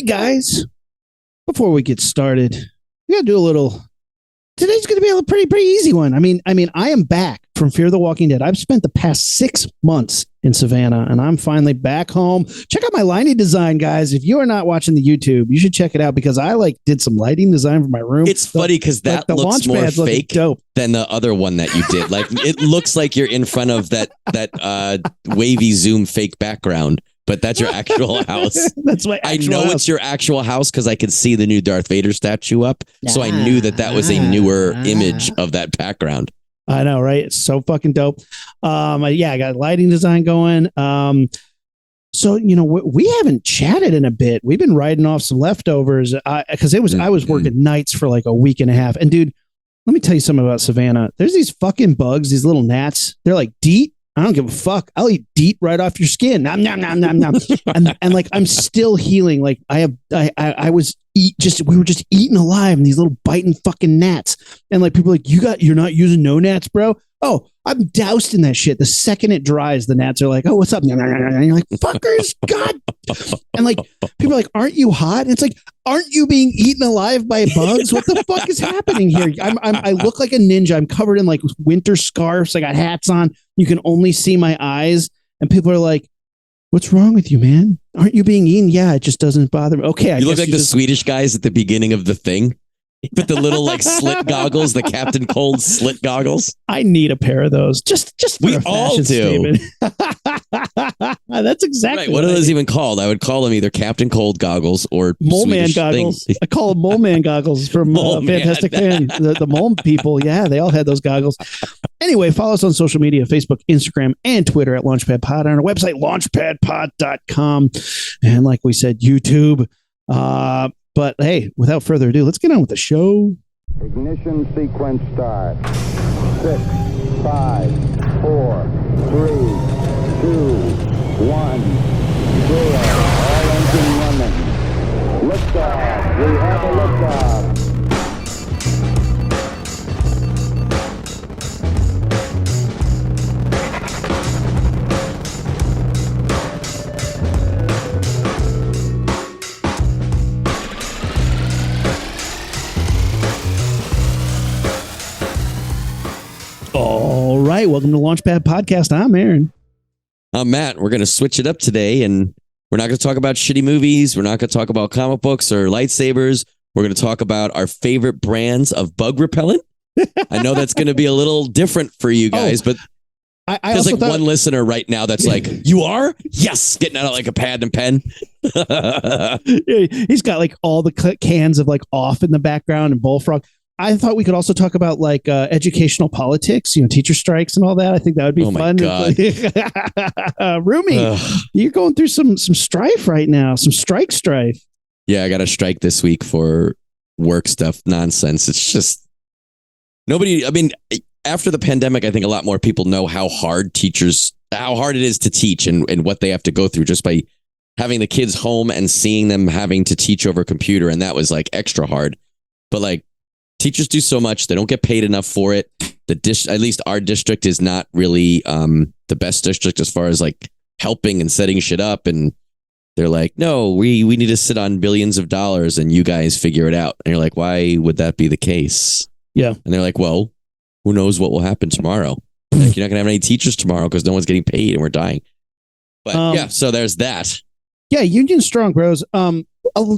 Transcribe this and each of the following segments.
guys, before we get started, we gotta do a little. Today's gonna be a pretty easy one. I mean, I am back from Fear the Walking Dead. I've spent the past 6 months in Savannah, and I'm finally back home. Check out my lighting design, guys. If you are not watching the YouTube, you should check it out because I did some lighting design for my room. It's funny because that looks more fake than the other one that you did. Like it looks like you're in front of that wavy zoom fake background. But that's your actual house. That's my actual house. It's your actual house because I could see the new Darth Vader statue up. So I knew that was a newer image of that background. I know, right? It's so fucking dope. I got lighting design going. So, we haven't chatted in a bit. We've been writing off some leftovers because I was working nights for like a week and a half. And dude, let me tell you something about Savannah. There's these fucking bugs, these little gnats. They're like DEET. I don't give a fuck. I'll eat DEET right off your skin. Nom, nom, nom, nom, nom. and like, I'm still healing. Like we were just eaten alive and these little biting fucking gnats. And like, people are like, you're not using no gnats, bro. Oh, I'm doused in that shit. The second it dries, the gnats are like, oh, what's up? And you're like, fuckers, God. And like, people are like, aren't you hot? And it's like, aren't you being eaten alive by bugs? What the fuck is happening here? I look like a ninja. I'm covered in like winter scarves. I got hats on. You can only see my eyes. And people are like, what's wrong with you, man? Aren't you being eaten? Yeah, it just doesn't bother me. Okay. You look like the Swedish guys at the beginning of The Thing. With the little like slit goggles, the Captain Cold slit goggles. I need a pair of those. Just for we a all do. That's exactly right. What are those even called? I would call them either Captain Cold goggles or Mole Man goggles. I call them Mole Man goggles from Fantastic Fan. The mole people, yeah, they all had those goggles. Anyway, follow us on social media, Facebook, Instagram, and Twitter at Launchpad Pod, on our website, launchpadpod.com. And like we said, YouTube. But hey, without further ado, let's get on with the show. Ignition sequence start. 6, 5, 4, 3, 2, 1, 0. All engine running. Liftoff. We have a liftoff. All right, welcome to Launchpad Podcast. I'm Aaron. I'm Matt. We're going to switch it up today, and we're not going to talk about shitty movies. We're not going to talk about comic books or lightsabers. We're going to talk about our favorite brands of bug repellent. I know that's going to be a little different for you guys, but there's like one listener right now that's like, you are? Yes! Getting out like a pad and pen. He's got like all the cans of like Off in the background and Bullfrog. I thought we could also talk about like educational politics, teacher strikes and all that. I think that would be fun. Rumi, you're going through some strife right now, some strife. Yeah, I got a strike this week for work stuff nonsense. It's just after the pandemic, I think a lot more people know how hard it is to teach and what they have to go through just by having the kids home and seeing them having to teach over computer. And that was like extra hard. But like, teachers do so much. They don't get paid enough for it. At least our district is not really the best district as far as like helping and setting shit up. And they're like, no, we need to sit on billions of dollars and you guys figure it out. And you're like, why would that be the case? Yeah. And they're like, well, who knows what will happen tomorrow? Like, you're not going to have any teachers tomorrow because no one's getting paid and we're dying. But so there's that. Yeah, union strong, bros.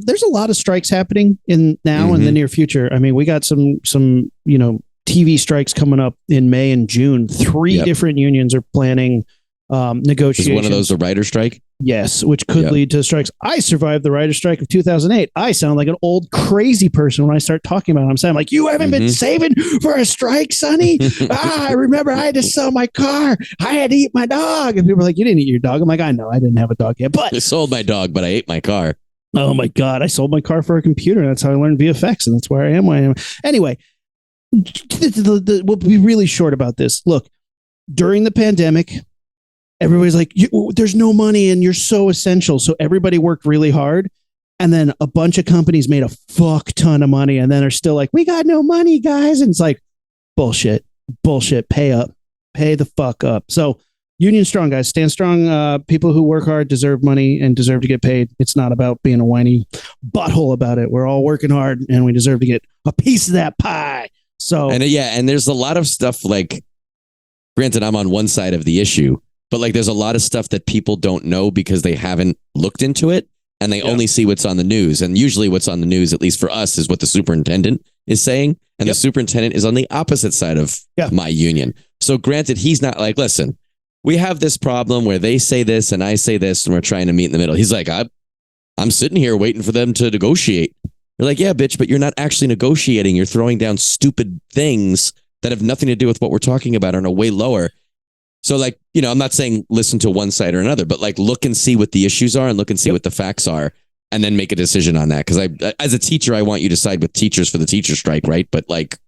There's a lot of strikes happening in the near future. I mean, we got some TV strikes coming up in May and June. 3 different unions are planning negotiations. Is one of those a writer strike? Yes, which could lead to strikes. I survived the writer strike of 2008. I sound like an old crazy person when I start talking about it. I'm saying like, you haven't been saving for a strike, Sonny? I remember I had to sell my car. I had to eat my dog. And people are like, you didn't eat your dog. I'm like, I know, I didn't have a dog yet. But I sold my dog, but I ate my car. Oh my God, I sold my car for a computer. That's how I learned VFX. And that's where I am. Anyway, we'll be really short about this. Look, during the pandemic, everybody's like, there's no money and you're so essential. So everybody worked really hard. And then a bunch of companies made a fuck ton of money and then are still like, we got no money, guys. And it's like, bullshit, pay up, pay the fuck up. So Union strong, guys. Stand strong. People who work hard deserve money and deserve to get paid. It's not about being a whiny butthole about it. We're all working hard and we deserve to get a piece of that pie. So, and there's a lot of stuff like, granted, I'm on one side of the issue, but like there's a lot of stuff that people don't know because they haven't looked into it and they only see what's on the news. And usually what's on the news, at least for us, is what the superintendent is saying. And the superintendent is on the opposite side of my union. So granted, he's not like, listen, we have this problem where they say this and I say this and we're trying to meet in the middle. He's like, I'm sitting here waiting for them to negotiate. You're like, yeah, bitch, but you're not actually negotiating. You're throwing down stupid things that have nothing to do with what we're talking about and are way lower. So like, you know, I'm not saying listen to one side or another, but like look and see what the issues are and look and see what the facts are and then make a decision on that. Cause as a teacher, I want you to side with teachers for the teacher strike. Right. But like,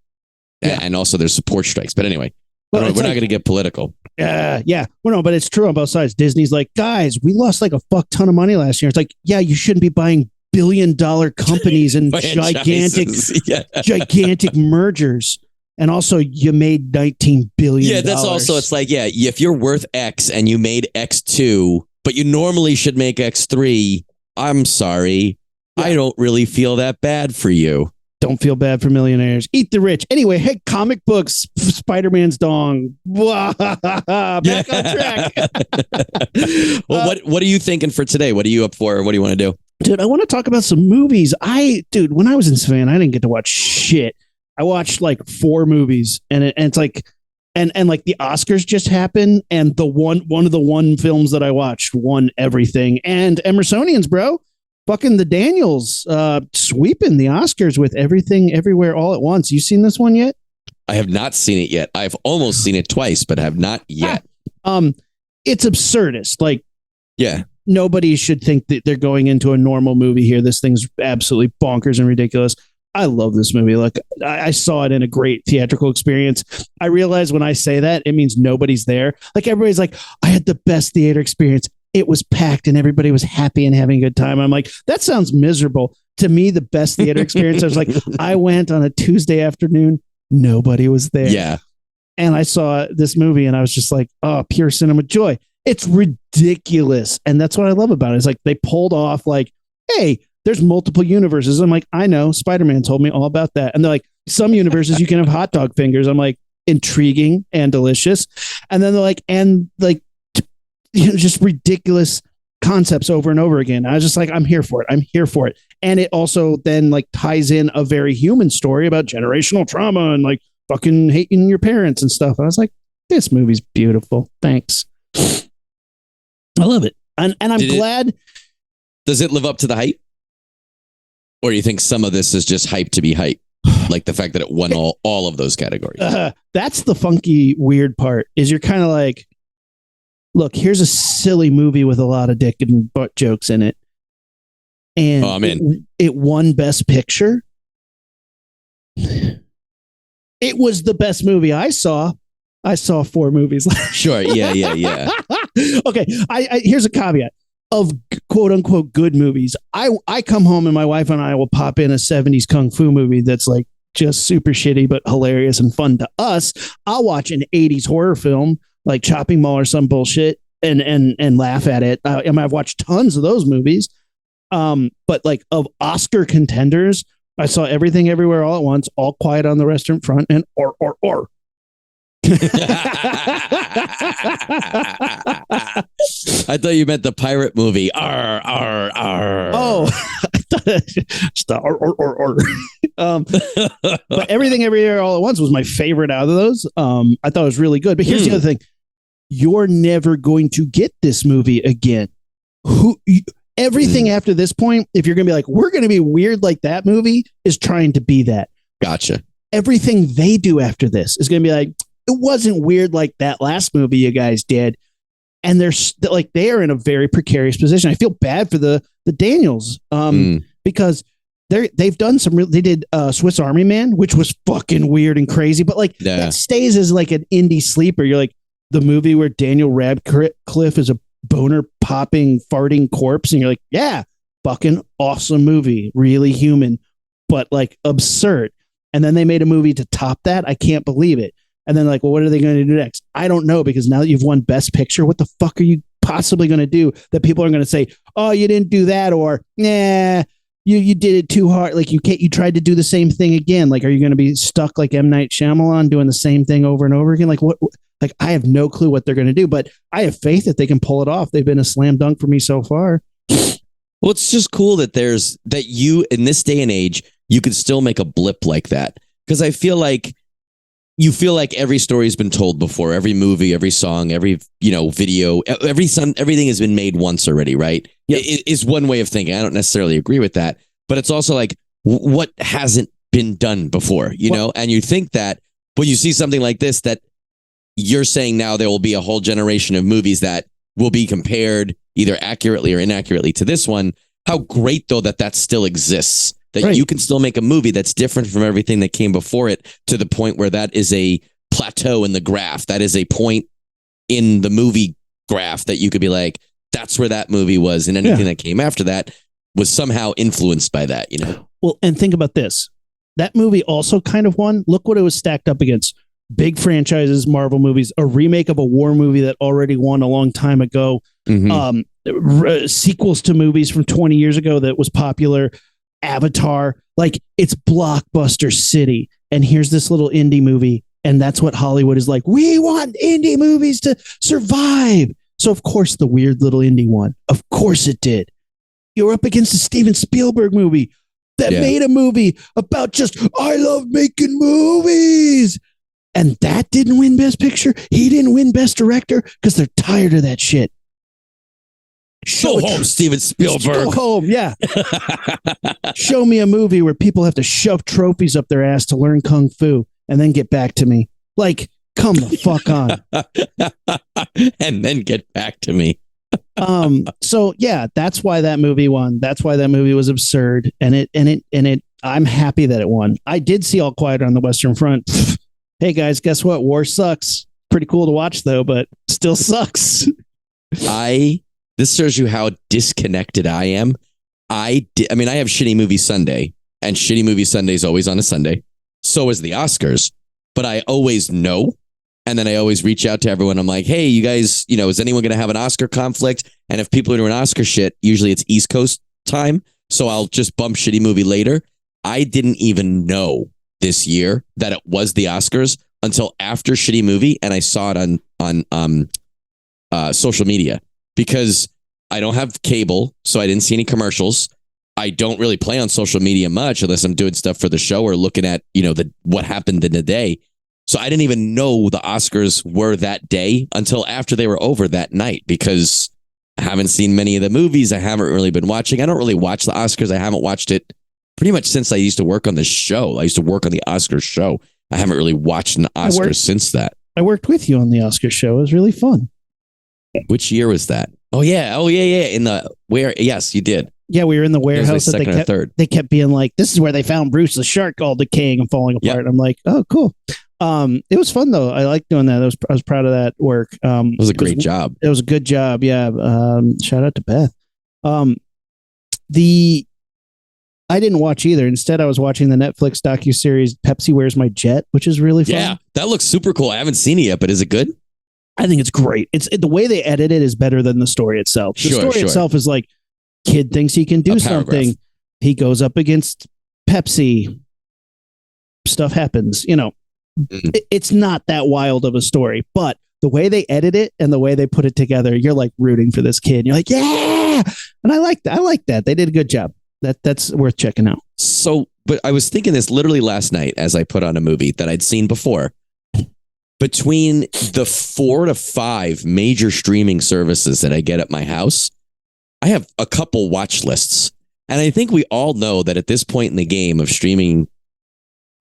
and also there's support strikes. But anyway, we're not going to get political. Yeah. Well, no, but it's true on both sides. Disney's like, guys, we lost like a fuck ton of money last year. It's like, yeah, you shouldn't be buying billion-dollar companies and gigantic mergers. And also you made $19 billion. Yeah, that's also, it's like, yeah, if you're worth X and you made X2, but you normally should make X3, I'm sorry. Yeah. I don't really feel that bad for you. Don't feel bad for millionaires. Eat the rich. Anyway, hey, comic books, Spider-Man's dong. Back on track. Well, what are you thinking for today? What are you up for? What do you want to do? Dude, I want to talk about some movies. When I was in Savannah, I didn't get to watch shit. I watched like 4 movies and it's like, and like the Oscars just happened. And one of the films that I watched won everything. And Emersonians, bro, fucking the Daniels, sweeping the Oscars with Everything Everywhere All at Once. You seen this one yet? I have not seen it yet. I've almost seen it twice, but have not yet. It's absurdist. Like, yeah. Nobody should think that they're going into a normal movie here. This thing's absolutely bonkers and ridiculous. I love this movie. Like I saw it in a great theatrical experience. I realize when I say that, it means nobody's there. Like everybody's like, I had the best theater experience. It was packed and everybody was happy and having a good time. I'm like, that sounds miserable. To me, the best theater experience, I was like, I went on a Tuesday afternoon. Nobody was there. Yeah. And I saw this movie and I was just like, oh, pure cinema joy. It's ridiculous. And that's what I love about it. It's like they pulled off like, hey, there's multiple universes. I'm like, I know. Spider-Man told me all about that. And they're like, some universes you can have hot dog fingers. I'm like, intriguing and delicious. And then they're like, just ridiculous concepts over and over again. I was just like, I'm here for it. And it also then like ties in a very human story about generational trauma and like fucking hating your parents and stuff. I was like, this movie's beautiful. Thanks. I love it. And I'm glad. Does it live up to the hype? Or do you think some of this is just hype to be hype? Like the fact that it won all of those categories. That's the funky, weird part is you're kind of like, look, here's a silly movie with a lot of dick and butt jokes in it. And I'm in. It won Best Picture. It was the best movie I saw. I saw 4 movies. Sure. Yeah. Okay. I here's a caveat of quote unquote good movies. I come home and my wife and I will pop in a 70s kung fu movie that's like just super shitty but hilarious and fun to us. I'll watch an 80s horror film like Chopping Mall or some bullshit and laugh at it. I've watched tons of those movies. But like of Oscar contenders, I saw Everything Everywhere All at Once, All Quiet on the Western Front, and or. I thought you meant the pirate movie. Arr, arr, arr. Oh, I thought just the or. But Everything Everywhere All at Once was my favorite out of those. I thought it was really good. But here's the other thing: you're never going to get this movie again. Everything after this point, if you're going to be like, we're going to be weird like that movie, is trying to be that. Gotcha. Everything they do after this is going to be like, it wasn't weird like that last movie you guys did. And they're like, they are in a very precarious position. I feel bad for the Daniels because they've done they did Swiss Army Man, which was fucking weird and crazy, but like that stays as like an indie sleeper. You're like the movie where Daniel Radcliffe is a boner popping farting corpse. And you're like, yeah, fucking awesome movie. Really human, but like absurd. And then they made a movie to top that. I can't believe it. And then like, well, what are they going to do next? I don't know, because now that you've won Best Picture, what the fuck are you possibly going to do that people are going to say, oh, you didn't do that, or nah, you did it too hard. Like you tried to do the same thing again. Like, are you going to be stuck like M. Night Shyamalan doing the same thing over and over again? Like what? Like I have no clue what they're going to do, but I have faith that they can pull it off. They've been a slam dunk for me so far. Well, it's just cool that you in this day and age, you could still make a blip like that. Because I feel like every story has been told before, every movie, every song, every, video, everything has been made once already. Right. Yep. It is one way of thinking. I don't necessarily agree with that, but it's also like what hasn't been done before, and you think that when you see something like this, that you're saying now there will be a whole generation of movies that will be compared either accurately or inaccurately to this one. How great, though, that still exists, that right. You can still make a movie that's different from everything that came before it, to the point where that is a plateau in the graph. That is a point in the movie graph that you could be like, that's where that movie was. And anything that came after that was somehow influenced by that, Well, and think about this. That movie also kind of won. Look what it was stacked up against. Big franchises, Marvel movies, a remake of a war movie that already won a long time ago, sequels to movies from 20 years ago that was popular, Avatar. Like, it's blockbuster city. And here's this little indie movie. And that's what Hollywood is like. We want indie movies to survive. So, of course, the weird little indie one. Of course it did. You're up against a Steven Spielberg movie that made a movie about just, I love making movies. And that didn't win Best Picture. He didn't win Best Director because they're tired of that shit. Go home, Steven Spielberg. Go home, yeah. Show me a movie where people have to shove trophies up their ass to learn Kung Fu and then get back to me. Like, come the fuck on. And then get back to me. So yeah, that's why that movie won. That's why that movie was absurd. And I'm happy that it won. I did see All Quiet on the Western Front. Hey guys, guess what? War sucks. Pretty cool to watch though, but still sucks. This shows you how disconnected I am. I have Shitty Movie Sunday, and Shitty Movie Sunday is always on a Sunday. So is the Oscars, but I always know. And then I always reach out to everyone. I'm like, hey, you guys, is anyone going to have an Oscar conflict? And if people are doing Oscar shit, usually it's East Coast time. So I'll just bump Shitty Movie later. I didn't even know this year that it was the Oscars until after Shitty Movie, and I saw it on social media, because I don't have cable, so I didn't see any commercials. I don't really play on social media much unless I'm doing stuff for the show or looking at what happened in the day. So I didn't even know the Oscars were that day until after they were over that night, because I haven't seen many of the movies. I haven't really been watching. I don't really watch the Oscars. I haven't watched it pretty much since I used to work on the show. I used to work on the Oscars show. I haven't really watched an Oscars since that. I worked with you on the Oscars show. It was really fun. Which year was that? Oh yeah. Yes, you did. Yeah, we were in the warehouse that they kept being like, this is where they found Bruce the shark all decaying and falling apart. Yep. I'm like, oh, cool. It was fun though. I liked doing that. I was proud of that work. It was a great job. It was a good job. Yeah. Shout out to Beth. I didn't watch either. Instead, I was watching the Netflix docuseries Pepsi Where's My Jet, which is really fun. Yeah, that looks super cool. I haven't seen it yet, but is it good? I think it's great. The way they edit it is better than the story itself. The story itself is like, kid thinks he can do something. He goes up against Pepsi. Stuff happens. It's not that wild of a story, but the way they edit it and the way they put it together, you're like rooting for this kid. You're like, yeah. And I like that. I like that. They did a good job. That's worth checking out. So, but I was thinking this literally last night as I put on a movie that I'd seen before. Between the 4 to 5 major streaming services that I get at my house, I have a couple watch lists. And I think we all know that at this point in the game of streaming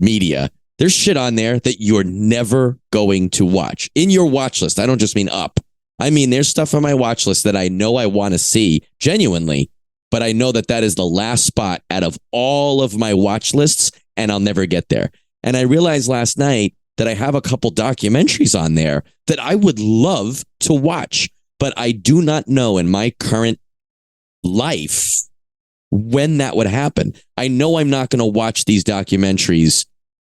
media, there's shit on there that you're never going to watch. In your watch list, I don't just mean up. I mean, there's stuff on my watch list that I know I want to see genuinely, but I know that is the last spot out of all of my watch lists, and I'll never get there. And I realized last night that I have a couple documentaries on there that I would love to watch, but I do not know in my current life when that would happen. I know I'm not going to watch these documentaries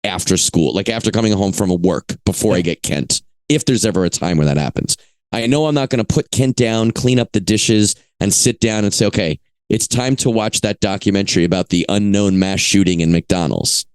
after school, like after coming home from work before I get Kent, if there's ever a time where that happens. I know I'm not going to put Kent down, clean up the dishes, and sit down and say, okay, it's time to watch that documentary about the unknown mass shooting in McDonald's.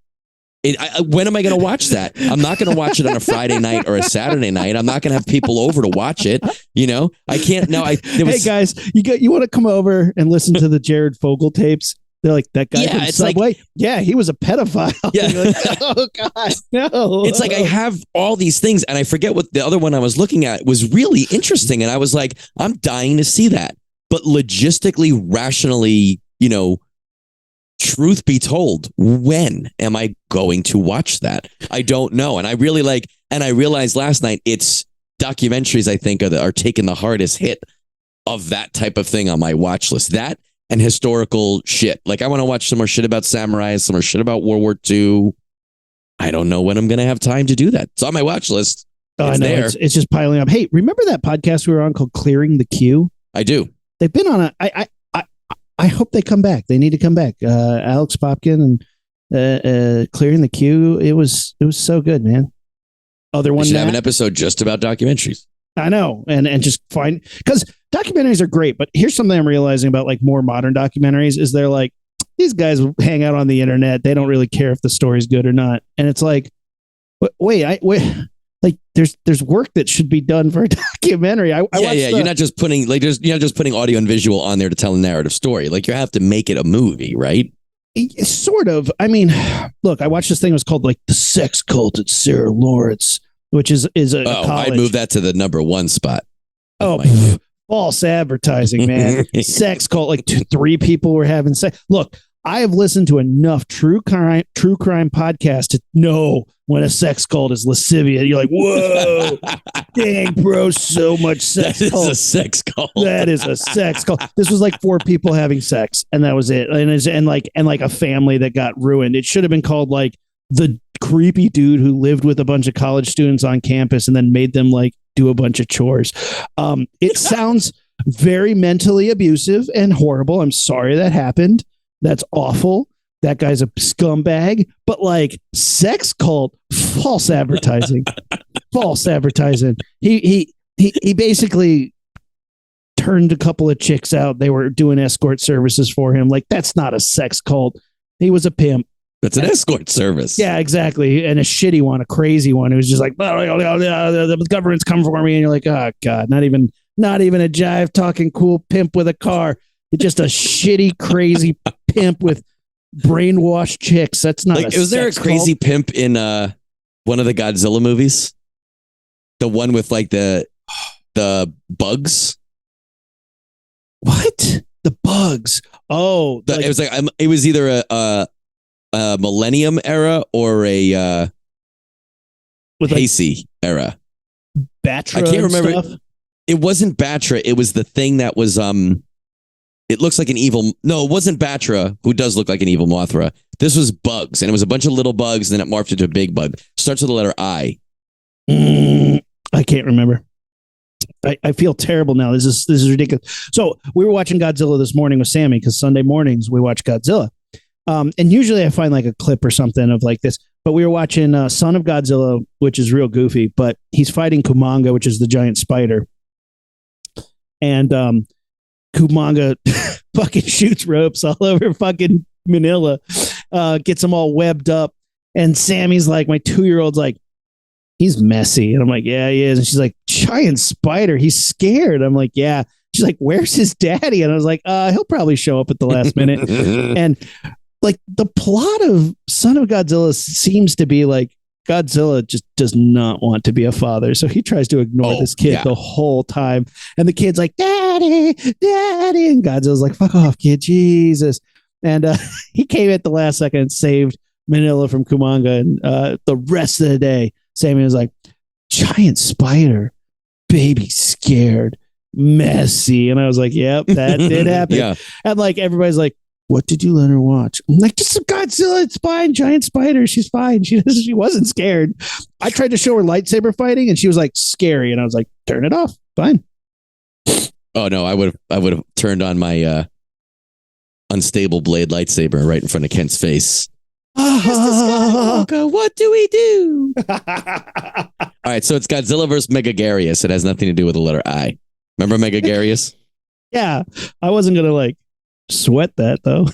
When am I going to watch that? I'm not going to watch it on a Friday night or a Saturday night. I'm not going to have people over to watch it. I can't. No, hey guys, you want to come over and listen to the Jared Fogle tapes? They're like, that guy from Subway? Yeah, he was a pedophile. Yeah. Like, oh, God, no. It's like I have all these things, and I forget what the other one I was looking at was really interesting. And I was like, I'm dying to see that. But logistically, rationally, truth be told, when am I going to watch that? I don't know. And I realized last night it's documentaries, I think, are taking the hardest hit of that type of thing on my watch list. That and historical shit. Like, I want to watch some more shit about samurais, some more shit about World War II. I don't know when I'm going to have time to do that. It's on my watch list. I know. It's just piling up. Hey, remember that podcast we were on called Clearing the Queue? I do. They've been on I hope they come back. They need to come back. Alex Popkin and Clearing the Queue. It was so good, man. Other one. We should have an episode just about documentaries. I know. And just find, because documentaries are great, but here's something I'm realizing about like more modern documentaries is they're like, these guys hang out on the internet. They don't really care if the story's good or not. And it's like, wait, like there's work that should be done for a documentary. You're not just putting audio and visual on there to tell a narrative story. Like, you have to make it a movie, right? Sort of. I mean, look, I watched this thing. It was called like The Sex Cult at Sarah Lawrence, which is a college. I'd move that to the number one spot. Oh, false advertising, man. Sex cult, like 3 people were having sex. Look, I have listened to enough true crime podcasts to know when a sex cult is lascivious. You're like, whoa, dang, bro, so much sex cult. That is a sex cult. That is a sex cult. This was like 4 people having sex, and that was it. And like a family that got ruined. It should have been called like the creepy dude who lived with a bunch of college students on campus and then made them like do a bunch of chores. It sounds very mentally abusive and horrible. I'm sorry that happened. That's awful. That guy's a scumbag. But like, sex cult, false advertising. False advertising. He basically turned a couple of chicks out. They were doing escort services for him. Like, that's not a sex cult. He was a pimp. That's an escort service. Yeah, exactly. And a shitty one, a crazy one. It was just like, the government's come for me. And you're like, oh God, not even a jive talking cool pimp with a car. It's just a shitty, crazy pimp with brainwashed chicks. That's not like, was there a crazy pimp in one of the Godzilla movies? The one with like the bugs? What? The bugs? Oh, it was either a Millennium era or a Pacey era. Batra. I can't remember. Stuff? It wasn't Batra. It was the thing that was it looks like an evil. No, it wasn't Batra, who does look like an evil Mothra. This was bugs, and it was a bunch of little bugs, and then it morphed into a big bug. Starts with the letter I. I can't remember. I feel terrible now. This is ridiculous. So we were watching Godzilla this morning with Sammy because Sunday mornings we watch Godzilla. And usually I find like a clip or something of like this, but we were watching Son of Godzilla, which is real goofy, but he's fighting Kumanga, which is the giant spider. And Kumanga fucking shoots ropes all over fucking Manila, gets them all webbed up. And Sammy's like, my 2-year-old's like, he's messy. And I'm like, yeah, he is. And she's like, giant spider. He's scared. I'm like, yeah. She's like, where's his daddy? And I was like, he'll probably show up at the last minute. And like the plot of Son of Godzilla seems to be like Godzilla just does not want to be a father. So he tries to ignore this kid the whole time. And the kid's like, daddy, daddy. And Godzilla's like, fuck off, kid. Jesus. And he came at the last second and saved Manila from Kumanga. And the rest of the day, Sammy was like, giant spider, baby scared, messy. And I was like, yep, that did happen. Yeah. And like, everybody's like, what did you let her watch? I'm like, just some Godzilla. It's fine. Giant spider. She's fine. She wasn't scared. I tried to show her lightsaber fighting and she was like scary. And I was like, turn it off. Fine. Oh no, I would have turned on my unstable blade lightsaber right in front of Kent's face. Skywalker, what do we do? All right, so it's Godzilla versus Megaguirus. It has nothing to do with the letter I. Remember Megaguirus? Yeah, I wasn't gonna like sweat that though.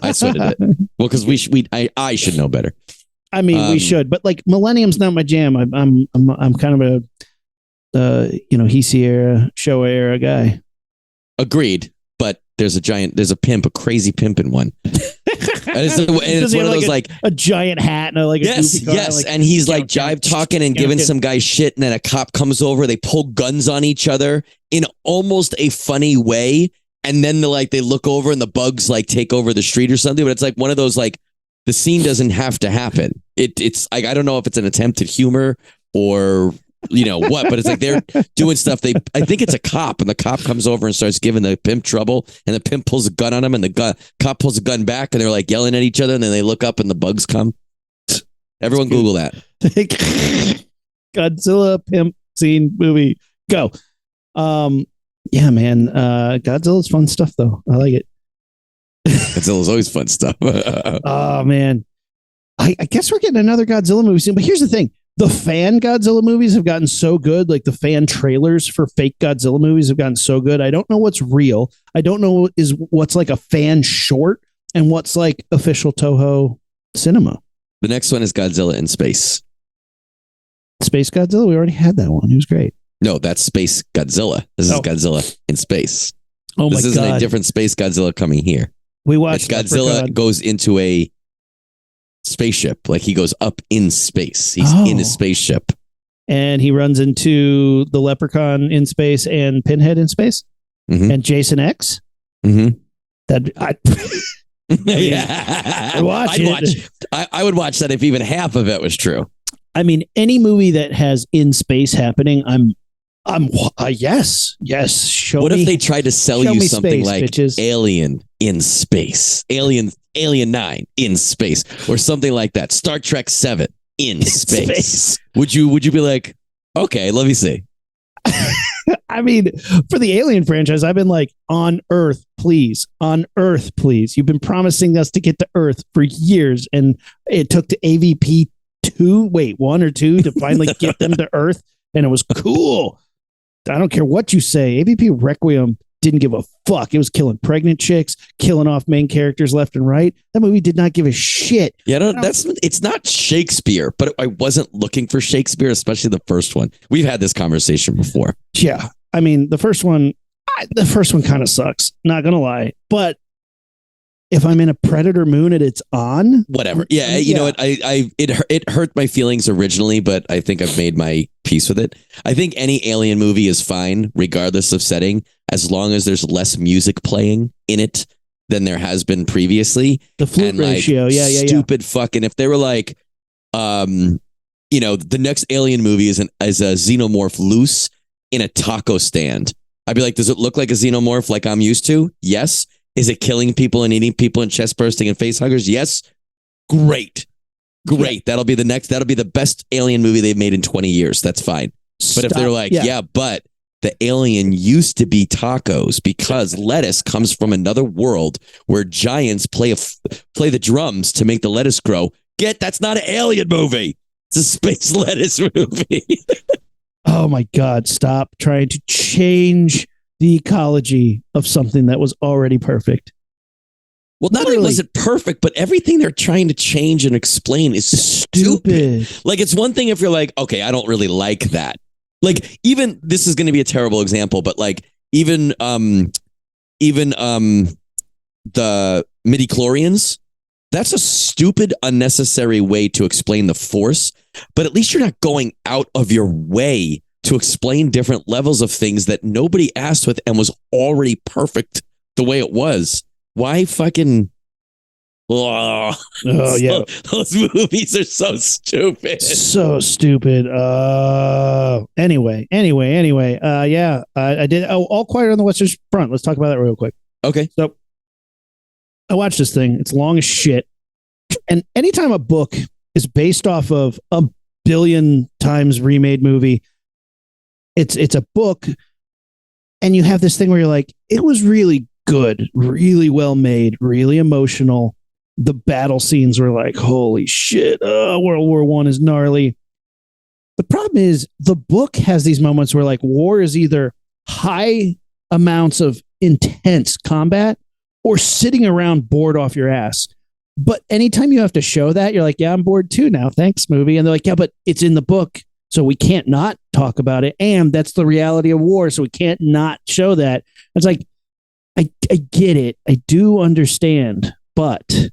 I sweated it. Well, because I should know better. I mean, we should, but like Millennium's not my jam. I'm kind of a Heisei era, Showa era guy. Agreed, but there's a pimp, a crazy pimp in one. And it's one of those like a giant hat and a yes, and he's like jive talking and giving some guy shit, and then a cop comes over. They pull guns on each other in almost a funny way, and then they look over and the bugs like take over the street or something. But it's like one of those like the scene doesn't have to happen. It's like I don't know if it's an attempt at humor or what, but it's like they're doing stuff. I think it's a cop, and the cop comes over and starts giving the pimp trouble, and the pimp pulls a gun on him, and the cop pulls a gun back, and they're like yelling at each other, and then they look up and the bugs come. Everyone Google that. Godzilla pimp scene movie. Go. Yeah, man. Godzilla's fun stuff though. I like it. Godzilla's always fun stuff. Oh man. I guess we're getting another Godzilla movie soon, but here's the thing. The fan Godzilla movies have gotten so good. Like the fan trailers for fake Godzilla movies have gotten so good. I don't know what's real. I don't know what's like a fan short and what's like official Toho cinema. The next one is Godzilla in space. Space Godzilla? We already had that one. It was great. No, that's Space Godzilla. This is Godzilla in space. Oh my God. This isn't a different Space Godzilla coming here. We watched Godzilla goes into a spaceship, like he goes up in space. He's in a spaceship, and he runs into the Leprechaun in space and Pinhead in space, and Jason X. That I would watch that if even half of it was true. I mean, any movie that has in space happening, I'm yes. What if they tried to sell you something space, like bitches. Alien in space, Alien 9 in space, or something like that? Star Trek 7 in space. Would you be like, okay, let me see? I mean, for the Alien franchise, I've been like, on Earth, please. On Earth, please. You've been promising us to get to Earth for years, and it took to AVP 1 or 2 to finally get them to Earth, and it was cool. I don't care what you say. AVP Requiem didn't give a fuck. It was killing pregnant chicks, killing off main characters left and right. That movie did not give a shit. Yeah, it's not Shakespeare, but I wasn't looking for Shakespeare, especially the first one. We've had this conversation before. Yeah, I mean the first one kind of sucks. Not gonna lie, but if I'm in a Predator moon and it's on, whatever. Yeah, you know what? It hurt my feelings originally, but I think I've made my peace with it. I think any Alien movie is fine, regardless of setting, as long as there's less music playing in it than there has been previously. The flute ratio, stupid fucking. If they were like, the next Alien movie is a xenomorph loose in a taco stand, I'd be like, does it look like a xenomorph like I'm used to? Yes. Is it killing people and eating people and chest bursting and face huggers? Yes. Great. That'll be the best Alien movie they've made in 20 years. That's fine. But if they're like, but the alien used to be tacos because lettuce comes from another world where giants play the drums to make the lettuce grow. That's not an alien movie. It's a space lettuce movie. Oh my God. Stop trying to change the ecology of something that was already perfect. Well, not only was it perfect, but everything they're trying to change and explain is stupid. Like, it's one thing if you're like, okay, I don't really like that. Like, even this is going to be a terrible example, but like even the midichlorians, that's a stupid, unnecessary way to explain the Force. But at least you're not going out of your way to explain different levels of things that nobody asked with and was already perfect the way it was. Why fucking... Oh yeah. Those movies are so stupid. So stupid. Anyway. Yeah. I did All Quiet on the Western Front. Let's talk about that real quick. Okay. So I watched this thing. It's long as shit. And anytime a book is based off of a billion times remade movie, it's a book, and you have this thing where you're like, it was really good, really well made, really emotional. the battle scenes were like, holy shit, World War I is gnarly. The problem is the book has these moments where like war is either high amounts of intense combat or sitting around bored off your ass. But anytime you have to show that, you're like, yeah, I'm bored too now. Thanks, movie. And they're like, yeah, but it's in the book, so we can't not talk about it. And that's the reality of war, so we can't not show that. It's like, I get it. I do understand. But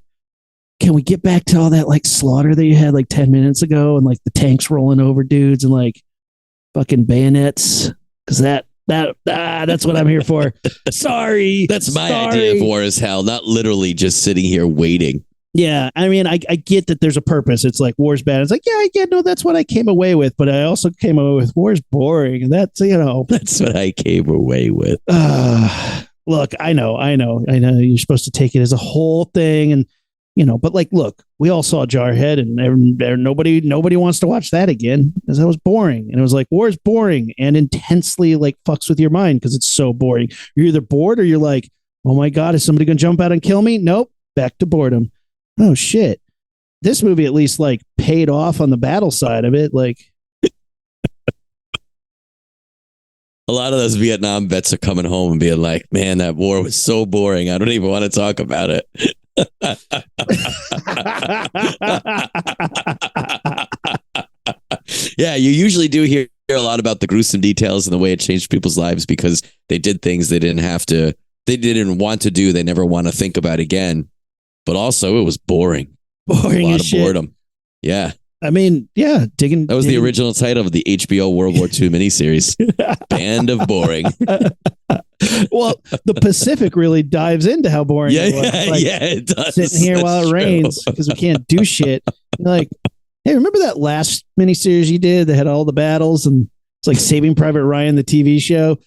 can we get back to all that like slaughter that you had like 10 minutes ago and like the tanks rolling over dudes and like fucking bayonets? Because that's what I'm here for. Sorry. That's my idea of war is hell, not literally just sitting here waiting. Yeah, I mean, I get that there's a purpose. It's like war's bad. It's like, yeah, no, that's what I came away with. But I also came away with war's boring. And that's, That's what I came away with. Look, I know. You're supposed to take it as a whole thing. And, but like, look, we all saw Jarhead and nobody wants to watch that again because that was boring. And it was like, war's boring and intensely like fucks with your mind because it's so boring. You're either bored or you're like, oh my God, is somebody going to jump out and kill me? Nope. Back to boredom. Oh shit. This movie at least like paid off on the battle side of it. Like a lot of those Vietnam vets are coming home and being like, man, that war was so boring. I don't even want to talk about it. Yeah, you usually do hear a lot about the gruesome details and the way it changed people's lives because they did things they didn't want to do. They never want to think about again. But also, it was boring. Boring a lot as of shit. boredom. Yeah. I mean, yeah, digging. That was the original title of the HBO World War II miniseries. Band of Boring. Well, the Pacific really dives into how boring it was. Like, it does. Sitting here while it rains because we can't do shit. You're like, hey, remember that last miniseries you did that had all the battles and it's like Saving Private Ryan, the TV show?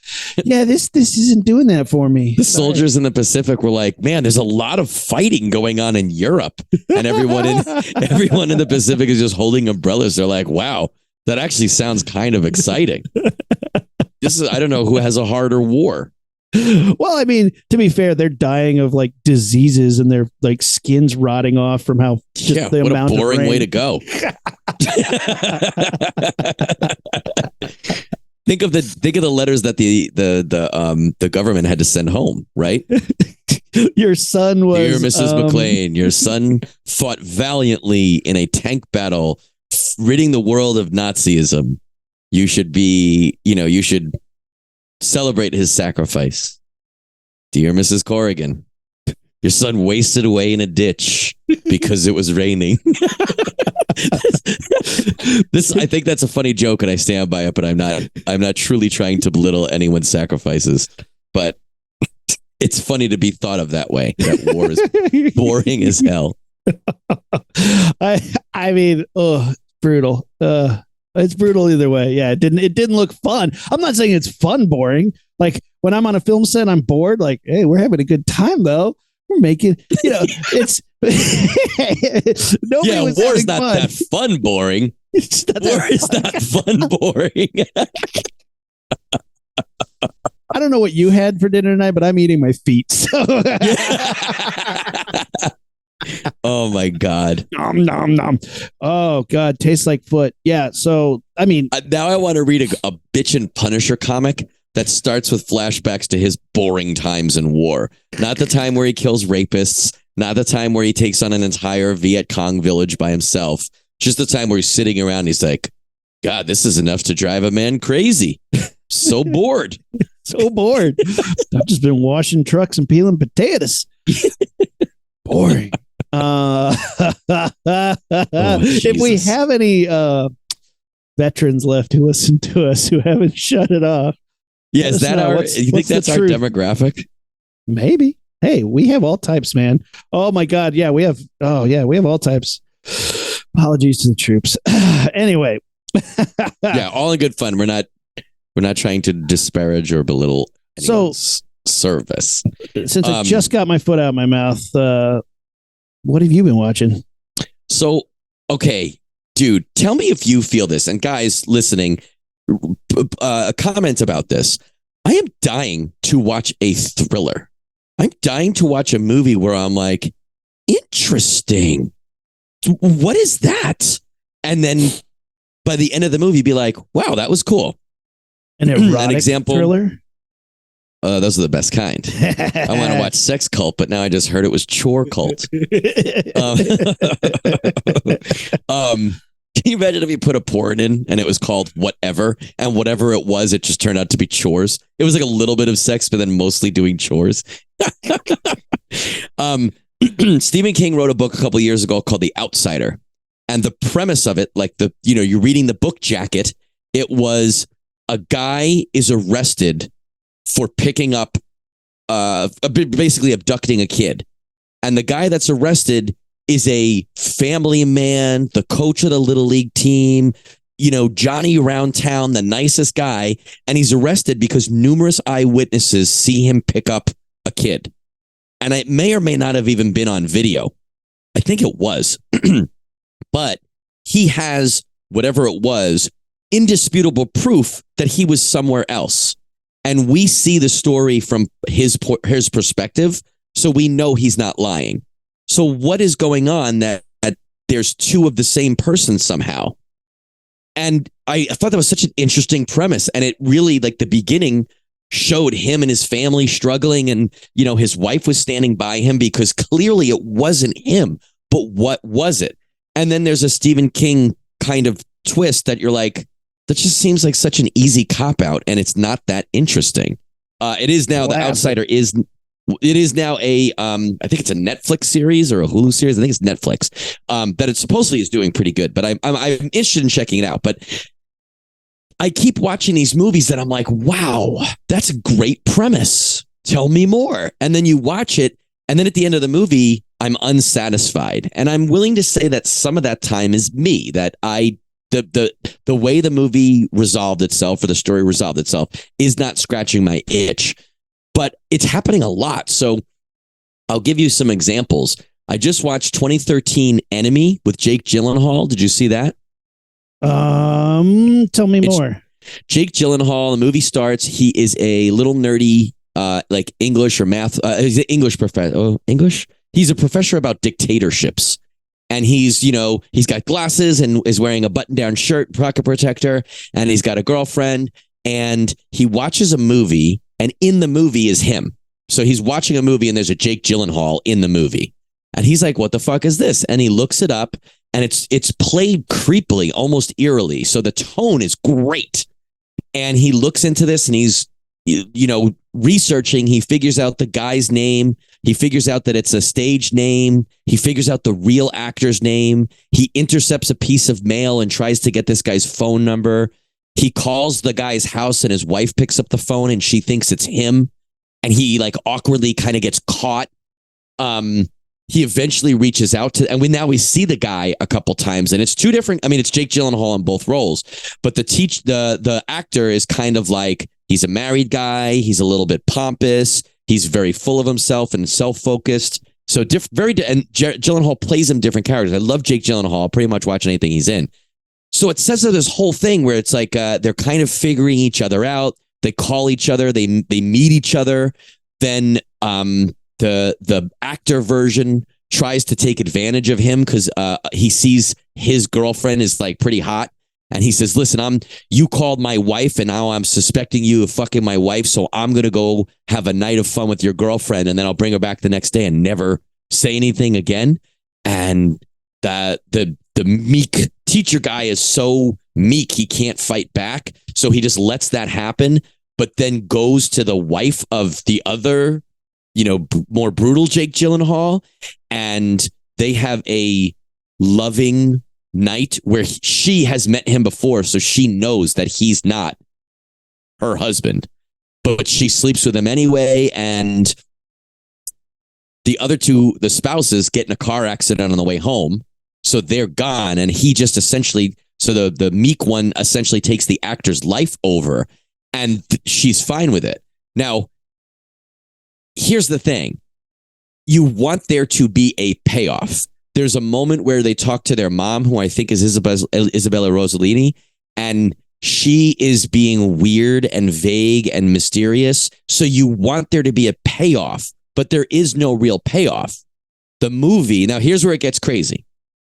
Yeah, this isn't doing that for me. The soldiers in the Pacific were like, man, there's a lot of fighting going on in Europe. And everyone in the Pacific is just holding umbrellas. They're like, wow, that actually sounds kind of exciting. I don't know who has a harder war. Well, I mean, to be fair, they're dying of like diseases and their like skins rotting off from how the what amount a boring of way to go. Think of the letters that the government had to send home, right? Your son was Dear Mrs. McLean, your son fought valiantly in a tank battle, ridding the world of Nazism. You should celebrate his sacrifice. Dear Mrs. Corrigan, your son wasted away in a ditch because it was raining. I think that's a funny joke and I stand by it, but I'm not truly trying to belittle anyone's sacrifices. But it's funny to be thought of that way. That war is boring as hell. I mean, brutal. It's brutal either way. Yeah, it didn't look fun. I'm not saying it's fun boring. Like when I'm on a film set, I'm bored. Like, hey, we're having a good time though. We're making, it's nobody was war's not fun. that fun boring. War is not fun boring. I don't know what you had for dinner tonight, but I'm eating my feet. So. Oh my God. Nom, nom, nom. Oh God. Tastes like foot. Yeah. So, I mean, now I want to read a bitchin' Punisher comic that starts with flashbacks to his boring times in war. Not the time where he kills rapists, not the time where he takes on an entire Viet Cong village by himself. Just the time where he's sitting around and he's like, God, this is enough to drive a man crazy. So bored. So bored. I've just been washing trucks and peeling potatoes. Boring. If we have any veterans left who listen to us who haven't shut it off. Yeah, is that you think that's our demographic? Maybe. Hey, we have all types, man. Oh my God. Yeah, we have all types. Apologies to the troops. Anyway. Yeah, all in good fun. We're not trying to disparage or belittle anyone's service. Since I just got my foot out of my mouth, what have you been watching? So, okay, dude, tell me if you feel this. And guys listening, comment about this. I am dying to watch a thriller. I'm dying to watch a movie where I'm like, interesting. What is that? And then by the end of the movie, be like, wow, that was cool. An erotic An example, thriller? Those are the best kind. I want to watch Sex Cult, but now I just heard it was Chore Cult. Can you imagine if you put a porn in and it was called Whatever, and whatever it just turned out to be chores? It was like a little bit of sex, but then mostly doing chores. Stephen King wrote a book a couple years ago called The Outsider. And the premise of it, like you're reading the book jacket, it was a guy is arrested for picking up, basically abducting a kid. And the guy that's arrested is a family man, the coach of the little league team, Johnny around town, the nicest guy. And he's arrested because numerous eyewitnesses see him pick up a kid. And it may or may not have even been on video. I think it was. But he has, whatever it was, indisputable proof that he was somewhere else. And we see the story from his perspective, so we know he's not lying. So what is going on that there's two of the same person somehow? And I thought that was such an interesting premise. And it really, like, the beginning showed him and his family struggling, and, his wife was standing by him because clearly it wasn't him. But what was it? And then there's a Stephen King kind of twist that you're like, that just seems like such an easy cop out, and it's not that interesting. It is now, The Outsider is now a, I think it's a Netflix series or a Hulu series. I think it's Netflix, that it supposedly is doing pretty good, but I'm interested in checking it out. But I keep watching these movies that I'm like, wow, that's a great premise. Tell me more. And then you watch it, and then at the end of the movie, I'm unsatisfied. And I'm willing to say that some of that time is me, that the way the movie resolved itself, or the story resolved itself, is not scratching my itch. But it's happening a lot. So I'll give you some examples. I just watched 2013 Enemy with Jake Gyllenhaal. Did you see that? Tell me more. Jake Gyllenhaal, the movie starts. He is a little nerdy, like English or math. He's an English professor. Oh, English? He's a professor about dictatorships. And he's got glasses and is wearing a button-down shirt, pocket protector, and he's got a girlfriend. And he watches a movie, and in the movie is him. So he's watching a movie, and there's a Jake Gyllenhaal in the movie. And he's like, what the fuck is this? And he looks it up, and it's played creepily, almost eerily. So the tone is great. And he looks into this, and he's, researching. He figures out the guy's name. He figures out that it's a stage name. He figures out the real actor's name. He intercepts a piece of mail and tries to get this guy's phone number. He calls the guy's house, and his wife picks up the phone, and she thinks it's him. And he, like, awkwardly kind of gets caught. He eventually reaches out to, and we see the guy a couple times, and it's two different. I mean, it's Jake Gyllenhaal in both roles, but the actor is kind of like, he's a married guy. He's a little bit pompous. He's very full of himself and self-focused. So and Gyllenhaal plays him different characters. I love Jake Gyllenhaal. I'll pretty much watch anything he's in. So it says this whole thing where it's like they're kind of figuring each other out. They call each other. They meet each other. Then the actor version tries to take advantage of him because he sees his girlfriend is like pretty hot. And he says, listen, you called my wife, and now I'm suspecting you of fucking my wife. So I'm going to go have a night of fun with your girlfriend, and then I'll bring her back the next day and never say anything again. And the meek teacher guy is so meek, he can't fight back. So he just lets that happen, but then goes to the wife of the other, more brutal Jake Gyllenhaal. And they have a loving night where she has met him before, so she knows that he's not her husband, but she sleeps with him anyway. And the other two, the spouses, get in a car accident on the way home, so they're gone, and he just essentially, so the meek one essentially takes the actor's life over, and she's fine with it. Now, here's the thing. You want there to be a payoff. There's a moment where they talk to their mom, who I think is Isabella Rossellini, and she is being weird and vague and mysterious. So you want there to be a payoff, but there is no real payoff. The movie, now here's where it gets crazy.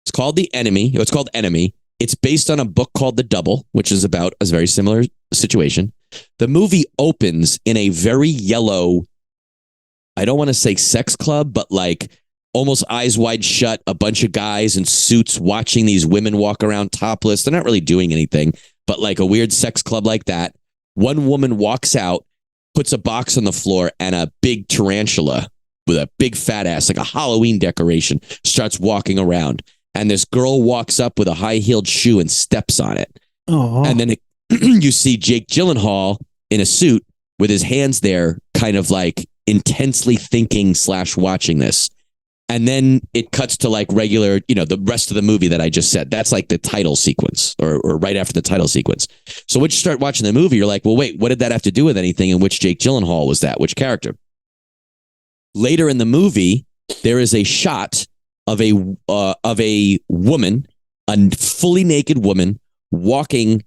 It's called The Enemy. It's called Enemy. It's based on a book called The Double, which is about a very similar situation. The movie opens in a very yellow, I don't want to say sex club, but like almost eyes wide shut, a bunch of guys in suits watching these women walk around topless. They're not really doing anything, but like a weird sex club like that. One woman walks out, puts a box on the floor, and a big tarantula with a big fat ass, like a Halloween decoration, starts walking around. And this girl walks up with a high-heeled shoe and steps on it. Oh. And then you see Jake Gyllenhaal in a suit with his hands there, kind of like intensely thinking / watching this. And then it cuts to like regular, the rest of the movie that I just said. That's like the title sequence or right after the title sequence. So once you start watching the movie, you're like, well, wait, what did that have to do with anything? And which Jake Gyllenhaal was that? Which character? Later in the movie, there is a shot of a woman, a fully naked woman, walking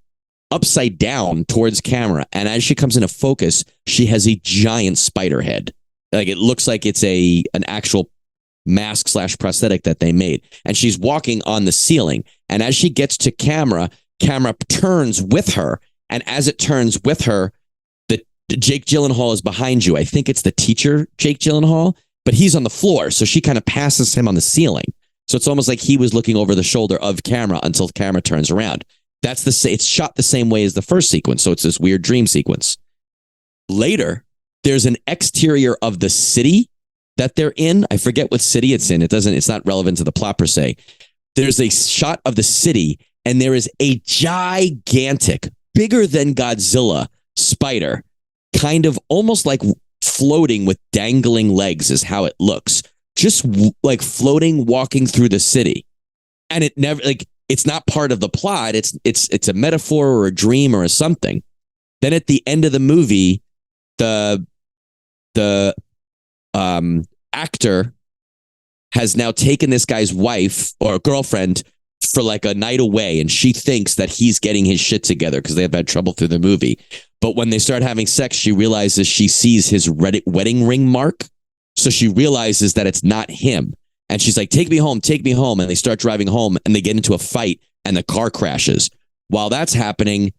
upside down towards camera. And as she comes into focus, she has a giant spider head. Like it looks like it's an actual mask / prosthetic that they made. And she's walking on the ceiling. And as she gets to camera turns with her. And as it turns with her, the Jake Gyllenhaal is behind you. I think it's the teacher, Jake Gyllenhaal, but he's on the floor. So she kind of passes him on the ceiling. So it's almost like he was looking over the shoulder of camera until camera turns around. It's shot the same way as the first sequence. So it's this weird dream sequence. Later, there's an exterior of the city that they're in. I forget what city it's in. It's not relevant to the plot per se. There's a shot of the city and there is a gigantic, bigger than Godzilla spider, kind of almost like floating with dangling legs is how it looks. Just like floating, walking through the city. And it never it's not part of the plot. It's a metaphor or a dream or a something. Then at the end of the movie, the actor has now taken this guy's wife or girlfriend for like a night away, and she thinks that he's getting his shit together because they've had trouble through the movie. But when they start having sex, she realizes she sees his wedding ring mark. So she realizes that it's not him. And she's like, take me home. And they start driving home and they get into a fight and the car crashes. While that's happening,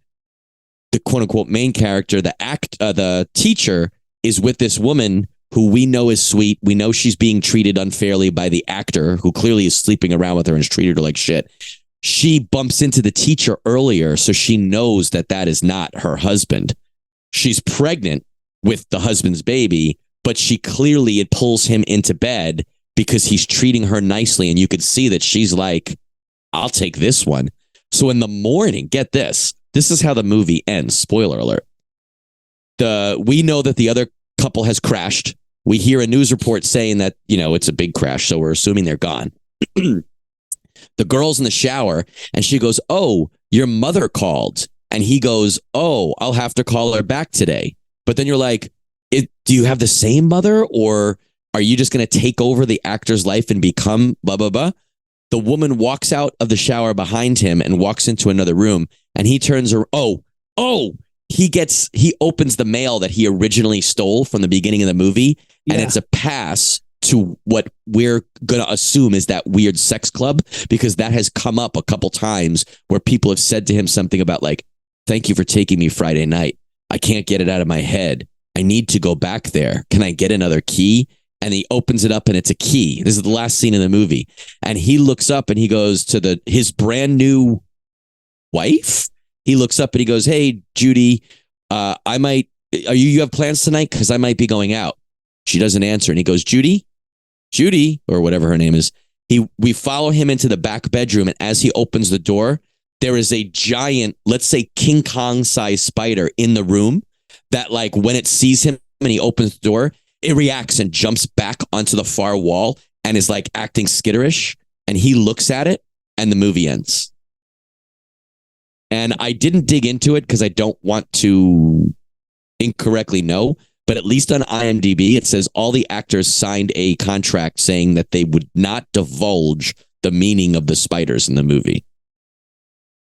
the quote unquote main character, the teacher, is with this woman who we know is sweet. We know she's being treated unfairly by the actor who clearly is sleeping around with her and has treated her like shit. She bumps into the teacher earlier, so she knows that is not her husband. She's pregnant with the husband's baby, but it pulls him into bed because he's treating her nicely. And you could see that she's like, I'll take this one. So in the morning, get this. This is how the movie ends. Spoiler alert. We know that the other couple has crashed. We hear a news report saying that, it's a big crash. So we're assuming they're gone. The girl's in the shower and she goes, oh, your mother called. And he goes, oh, I'll have to call her back today. But then you're like, do you have the same mother, or are you just going to take over the actor's life and become blah, blah, blah? The woman walks out of the shower behind him and walks into another room, and he turns her. He opens the mail that he originally stole from the beginning of the movie. Yeah. And it's a pass to what we're going to assume is that weird sex club, because that has come up a couple times where people have said to him something about like, thank you for taking me Friday night. I can't get it out of my head. I need to go back there. Can I get another key? And he opens it up and it's a key. This is the last scene in the movie. And he looks up and he goes to his brand new wife. He looks up and he goes, hey, Judy, you have plans tonight? Because I might be going out. She doesn't answer. And he goes, Judy, or whatever her name is. We follow him into the back bedroom. And as he opens the door, there is a giant, let's say King Kong sized spider in the room that, like, when it sees him and he opens the door, it reacts and jumps back onto the far wall and is like acting skitterish. And he looks at it and the movie ends. And I didn't dig into it because I don't want to incorrectly know, but at least on IMDb, it says all the actors signed a contract saying that they would not divulge the meaning of the spiders in the movie.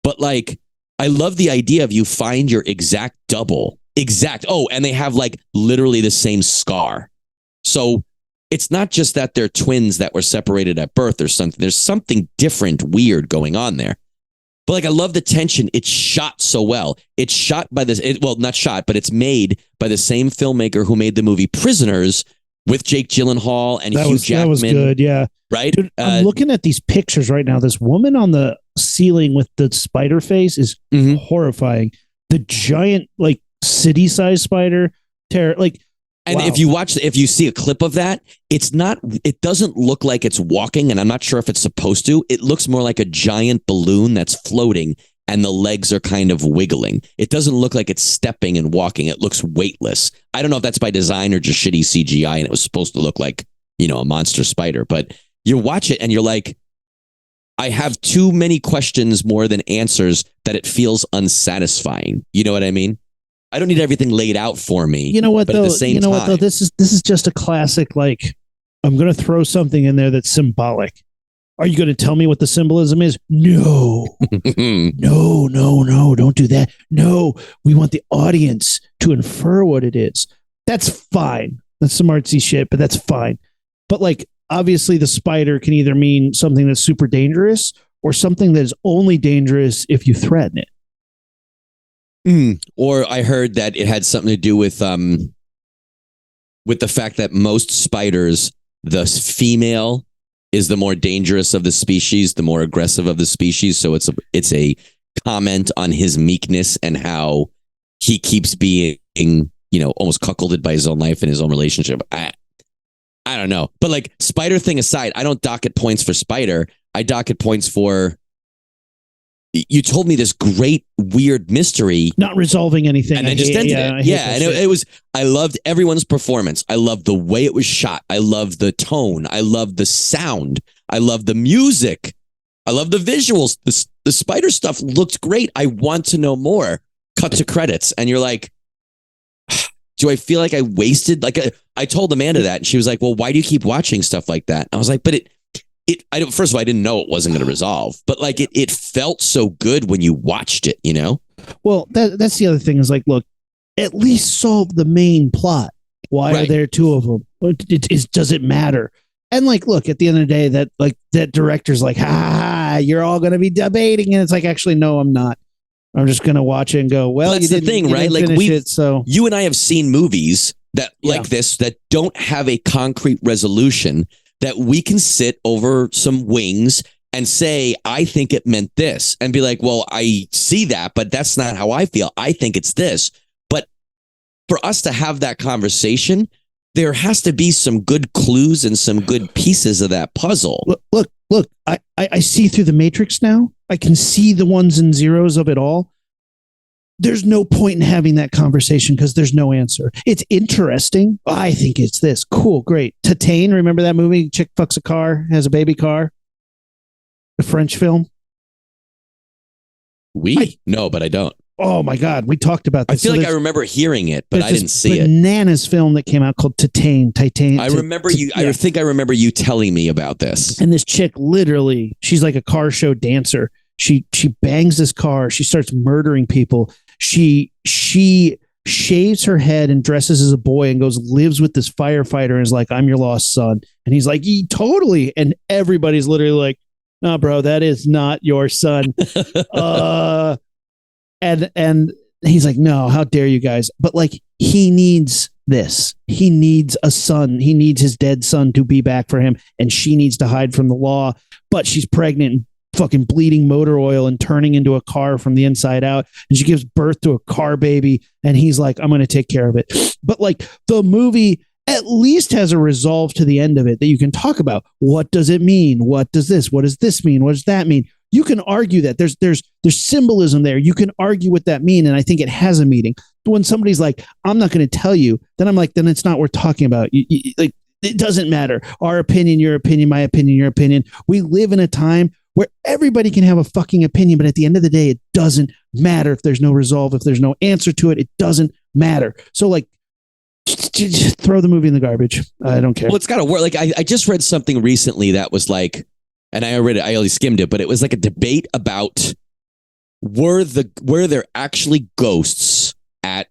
But like, I love the idea of you find your exact double. Oh, and they have like literally the same scar. So it's not just that they're twins that were separated at birth or something. There's something different, weird going on there. But like, I love the tension. It's shot so well. It's shot by this, well, not shot, but it's made by the same filmmaker who made the movie Prisoners with Jake Gyllenhaal and Hugh Jackman. That was good, yeah. Right? Dude, I'm looking at these pictures right now. This woman on the ceiling with the spider face is horrifying. The giant, like, city-sized spider, like, and wow. if you see a clip of that, it doesn't look like it's walking, and I'm not sure if it's supposed to. It looks more like a giant balloon that's floating and the legs are kind of wiggling. It doesn't look like it's stepping and walking. It looks weightless. I don't know if that's by design or just shitty CGI and it was supposed to look like, a monster spider, but you watch it and you're like, I have too many questions more than answers that it feels unsatisfying. You know what I mean? I don't need everything laid out for me. You know what, but though? At the same time, what, though? This is just a classic, like, I'm going to throw something in there that's symbolic. Are you going to tell me what the symbolism is? No. No, don't do that. No, we want the audience to infer what it is. That's fine. That's some artsy shit, but that's fine. But, like, obviously the spider can either mean something that's super dangerous or something that is only dangerous if you threaten it. Or I heard that it had something to do with the fact that most spiders, the female is the more dangerous of the species, the more aggressive of the species. So it's a comment on his meekness and how he keeps being, almost cuckolded by his own life and his own relationship. I don't know. But like, spider thing aside, I don't docket points for spider. I docket points for, you told me this great, weird mystery. Not resolving anything. And then just ended it. Yeah. And it was, I loved everyone's performance. I loved the way it was shot. I loved the tone. I loved the sound. I loved the music. I loved the visuals. The spider stuff looked great. I want to know more. Cut to credits. And you're like, do I feel like I wasted? Like, I told Amanda that and she was like, well, why do you keep watching stuff like that? I was like, but first of all, I didn't know it wasn't going to resolve, but like it felt so good when you watched it, Well, that's the other thing is like, look, at least solve the main plot. Why are there two of them? Does it matter? And like, look, at the end of the day, that director's like, you're all going to be debating. And it's like, actually, no, I'm not. I'm just going to watch it and go, well, that's the thing, right? Like you and I have seen movies that like this, that don't have a concrete resolution, that we can sit over some wings and say, I think it meant this, and be like, well, I see that, but that's not how I feel. I think it's this. But for us to have that conversation, there has to be some good clues and some good pieces of that puzzle. Look, I see through the matrix now. I can see the ones and zeros of it all. There's no point in having that conversation because there's no answer. It's interesting. I think it's this. Cool, great. Titane, remember that movie? Chick fucks a car, has a baby car. The French film. No, but I don't. Oh my God, we talked about this. I feel like I remember hearing it, but I didn't see it. Bananas film that came out called Titane. I remember you. I think I remember you telling me about this. And this chick, literally, she's like a car show dancer. She bangs this car. She starts murdering people. She shaves her head and dresses as a boy and lives with this firefighter and is like, I'm your lost son. And he's like, totally. And everybody's literally like, no, bro, that is not your son. And he's like, no, how dare you guys? But like, he needs this. He needs a son. He needs his dead son to be back for him. And she needs to hide from the law, but she's pregnant and fucking bleeding motor oil and turning into a car from the inside out. And she gives birth to a car baby. And he's like, I'm going to take care of it. But like, the movie at least has a resolve to the end of it that you can talk about. What does it mean? What does this mean? What does that mean? You can argue that there's symbolism there. You can argue what that mean. And I think it has a meaning. When somebody's like, I'm not going to tell you, then I'm like, then it's not worth talking about. Like, it doesn't matter. Our opinion, your opinion, my opinion, your opinion. We live in a time where everybody can have a fucking opinion, but at the end of the day, it doesn't matter if there's no resolve, if there's no answer to it, it doesn't matter. So like, just throw the movie in the garbage. I don't care. Well, it's got to work. Like I just read something recently that was like, and I only skimmed it, but it was like a debate about were there actually ghosts at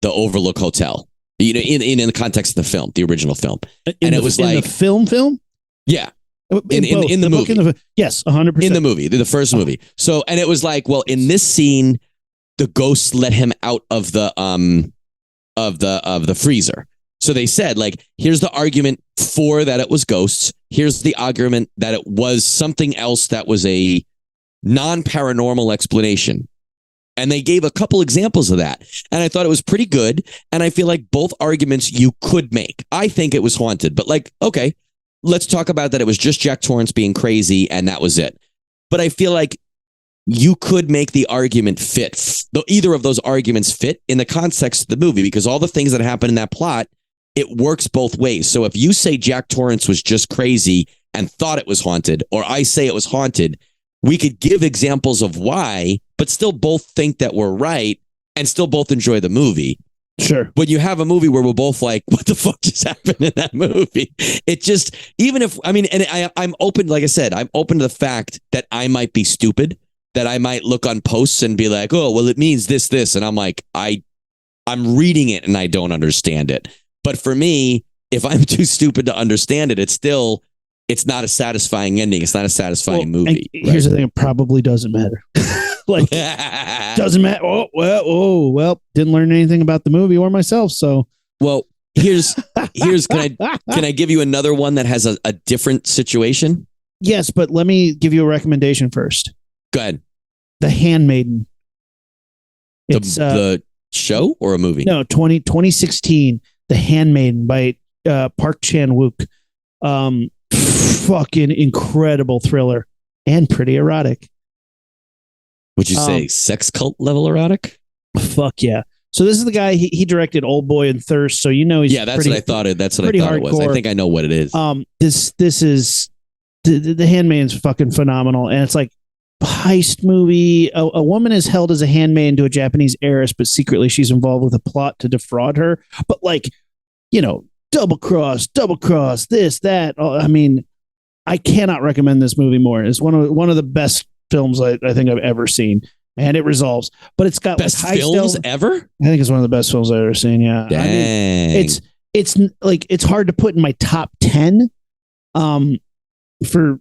the Overlook Hotel? in the context of the film, the original film. It was like the film. Yeah. In the movie. Yes, 100%. In the movie, the first movie. So, and it was like, well, in this scene, the ghosts let him out of the freezer. So they said, like, here's the argument for that it was ghosts. Here's the argument that it was something else that was a non-paranormal explanation. And they gave a couple examples of that. And I thought it was pretty good. And I feel like both arguments you could make. I think it was haunted, but like, okay, let's talk about that. It was just Jack Torrance being crazy and that was it. But I feel like you could make the argument fit. Either of those arguments fit in the context of the movie, because all the things that happen in that plot, it works both ways. So if you say Jack Torrance was just crazy and thought it was haunted, or I say it was haunted, we could give examples of why, but still both think that we're right and still both enjoy the movie. Sure. When you have a movie where we're both like, what the fuck just happened in that movie? It just, even if, I mean, and I'm open, like I said, I'm open to the fact that I might be stupid, that I might look on posts and be like, oh, well, it means this. And I'm like, I'm reading it and I don't understand it. But for me, if I'm too stupid to understand it, it's not a satisfying ending. It's not a satisfying movie. Here's the thing. It probably doesn't matter. Like, doesn't matter. Well, didn't learn anything about the movie or myself. So, well, here's can I give you another one that has a different situation? Yes, but let me give you a recommendation first. Go ahead. The Handmaiden. It's the show or a movie? No, 2016. The Handmaiden by Park Chan-wook. Fucking incredible thriller and pretty erotic. Would you say sex cult level erotic? Fuck yeah. So this is the guy, he directed Old Boy and Thirst. So, he's that's what I thought it was. I think I know what it is. This is the Handmaiden's fucking phenomenal. And it's like heist movie. A woman is held as a handmaiden to a Japanese heiress, but secretly she's involved with a plot to defraud her. But like, double cross, this, that. I mean, I cannot recommend this movie more. It's one of the best films I think I've ever seen, and it resolves. But it's got best films ever. I think it's one of the best films I've ever seen. Yeah, dang. I mean, it's like it's hard to put in my top 10. For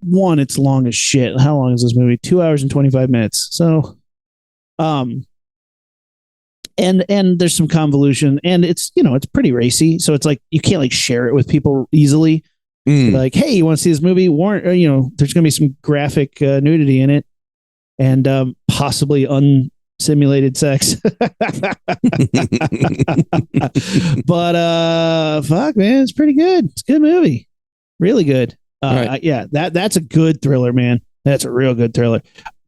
one, it's long as shit. How long is this movie? 2 hours and 25 minutes. So, and there's some convolution, and it's it's pretty racy. So it's like you can't like share it with people easily. Like, hey, you want to see this movie? There's going to be some graphic nudity in it, and possibly unsimulated sex. But fuck, man, it's pretty good. It's a good movie, really good. Right. Yeah, that's a good thriller, man. That's a real good thriller.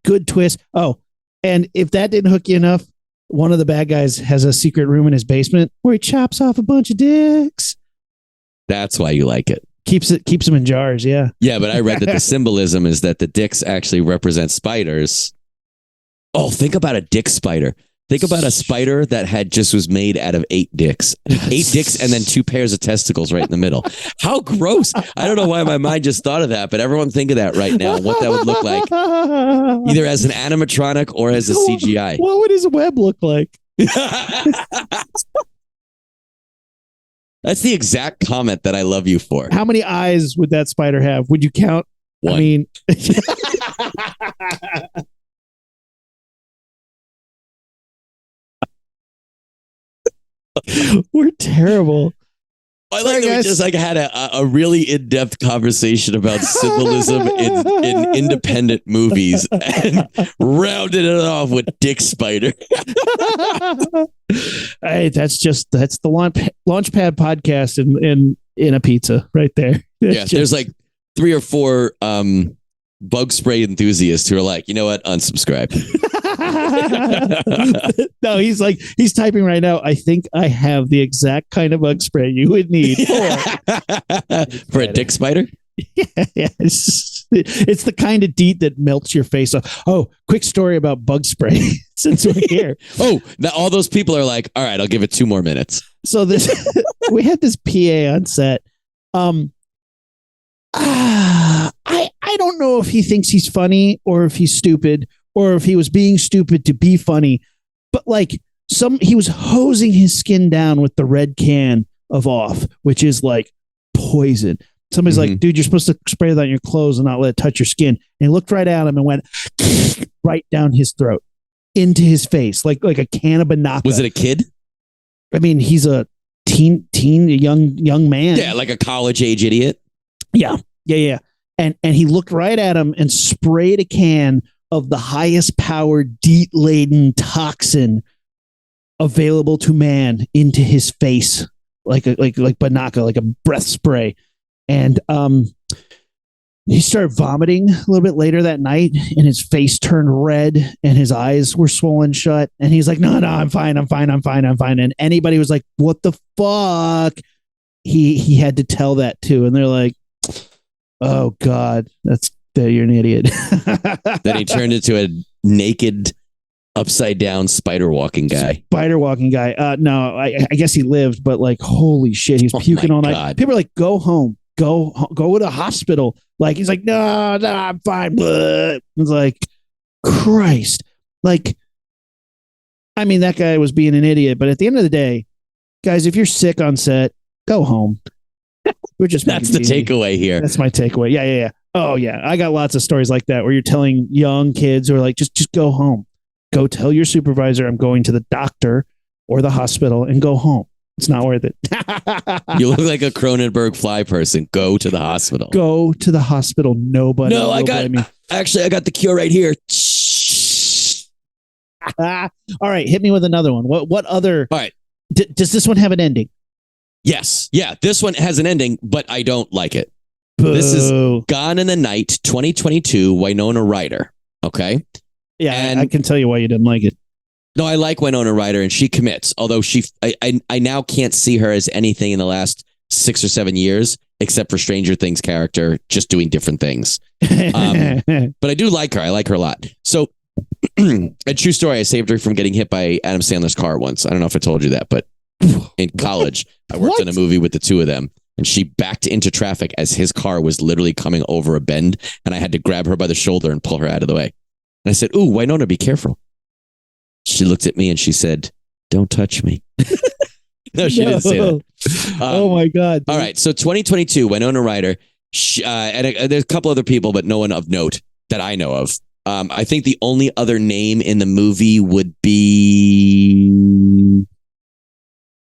Good twist. Oh, and if that didn't hook you enough, one of the bad guys has a secret room in his basement where he chops off a bunch of dicks. That's why you like it. Keeps them in jars, yeah. Yeah, but I read that the symbolism is that the dicks actually represent spiders. Oh, think about a dick spider. Think about a spider that was made out of 8 dicks. 8 dicks and then 2 pairs of testicles right in the middle. How gross. I don't know why my mind just thought of that, but everyone think of that right now, what that would look like. Either as an animatronic or as a CGI. What would his web look like? That's the exact comment that I love you for. How many eyes would that spider have? Would you count? 1. I mean, we're terrible. I like that we just like had a really in-depth conversation about symbolism in independent movies and rounded it off with Dick Spider. Hey, that's the Launchpad podcast in a pizza right there. There's like 3 or 4 bug spray enthusiasts who are like, you know what, unsubscribe. No, he's typing right now. I think I have the exact kind of bug spray you would need for a dick spider. Yeah, it's the kind of DEET that melts your face off. Oh, quick story about bug spray since we're here. Oh, now all those people are like, all right, I'll give it 2 more minutes. So we had this PA on set. I don't know if he thinks he's funny or if he's stupid or if he was being stupid to be funny, but like, he was hosing his skin down with the red can of off, which is like poison. Somebody's like, dude, you're supposed to spray that on your clothes and not let it touch your skin. And he looked right at him and went right down his throat into his face, like a can of Banaka. Was it a kid? I mean, he's a young man. Yeah, like a college age idiot. Yeah. And he looked right at him and sprayed a can of the highest powered, DEET laden toxin available to man into his face, like Banaka, like a breath spray. And he started vomiting a little bit later that night, and his face turned red and his eyes were swollen shut. And he's like, no, I'm fine. And anybody was like, what the fuck? He had to tell that too. And they're like, oh God, you're an idiot. Then he turned into a naked, upside down spider walking guy. No, I guess he lived, but like, holy shit, he's puking all night. God. People are like, go home. Go to the hospital. Like, he's like, no, I'm fine. It's like, Christ. Like, I mean, that guy was being an idiot, but at the end of the day, guys, if you're sick on set, go home. We're just that's the takeaway here. That's my takeaway. Yeah. Oh yeah, I got lots of stories like that where you're telling young kids who are like, just go home. Go tell your supervisor I'm going to the doctor or the hospital, and go home. It's not worth it. You look like a Cronenberg fly person. Go to the hospital. Go to the hospital. Nobody. No, I got the cure right here. All right, hit me with another one. What other? All right. Does this one have an ending? Yes. Yeah, this one has an ending, but I don't like it. Boo. This is Gone in the Night, 2022, Winona Ryder. Okay? Yeah, and I can tell you why you didn't like it. No, I like Winona Ryder, and she commits. Although I now can't see her as anything in the last 6 or 7 years, except for Stranger Things character, just doing different things. But I do like her. I like her a lot. So, a true story, I saved her from getting hit by Adam Sandler's car once. I don't know if I told you that, but in college, I worked on a movie with the two of them, and she backed into traffic as his car was literally coming over a bend, and I had to grab her by the shoulder and pull her out of the way. And I said, ooh, Winona, be careful. She looked at me and she said, don't touch me. No, she didn't say that. Oh my God. All right. So 2022, Winona Ryder, there's a couple other people, but no one of note that I know of. I think the only other name in the movie would be,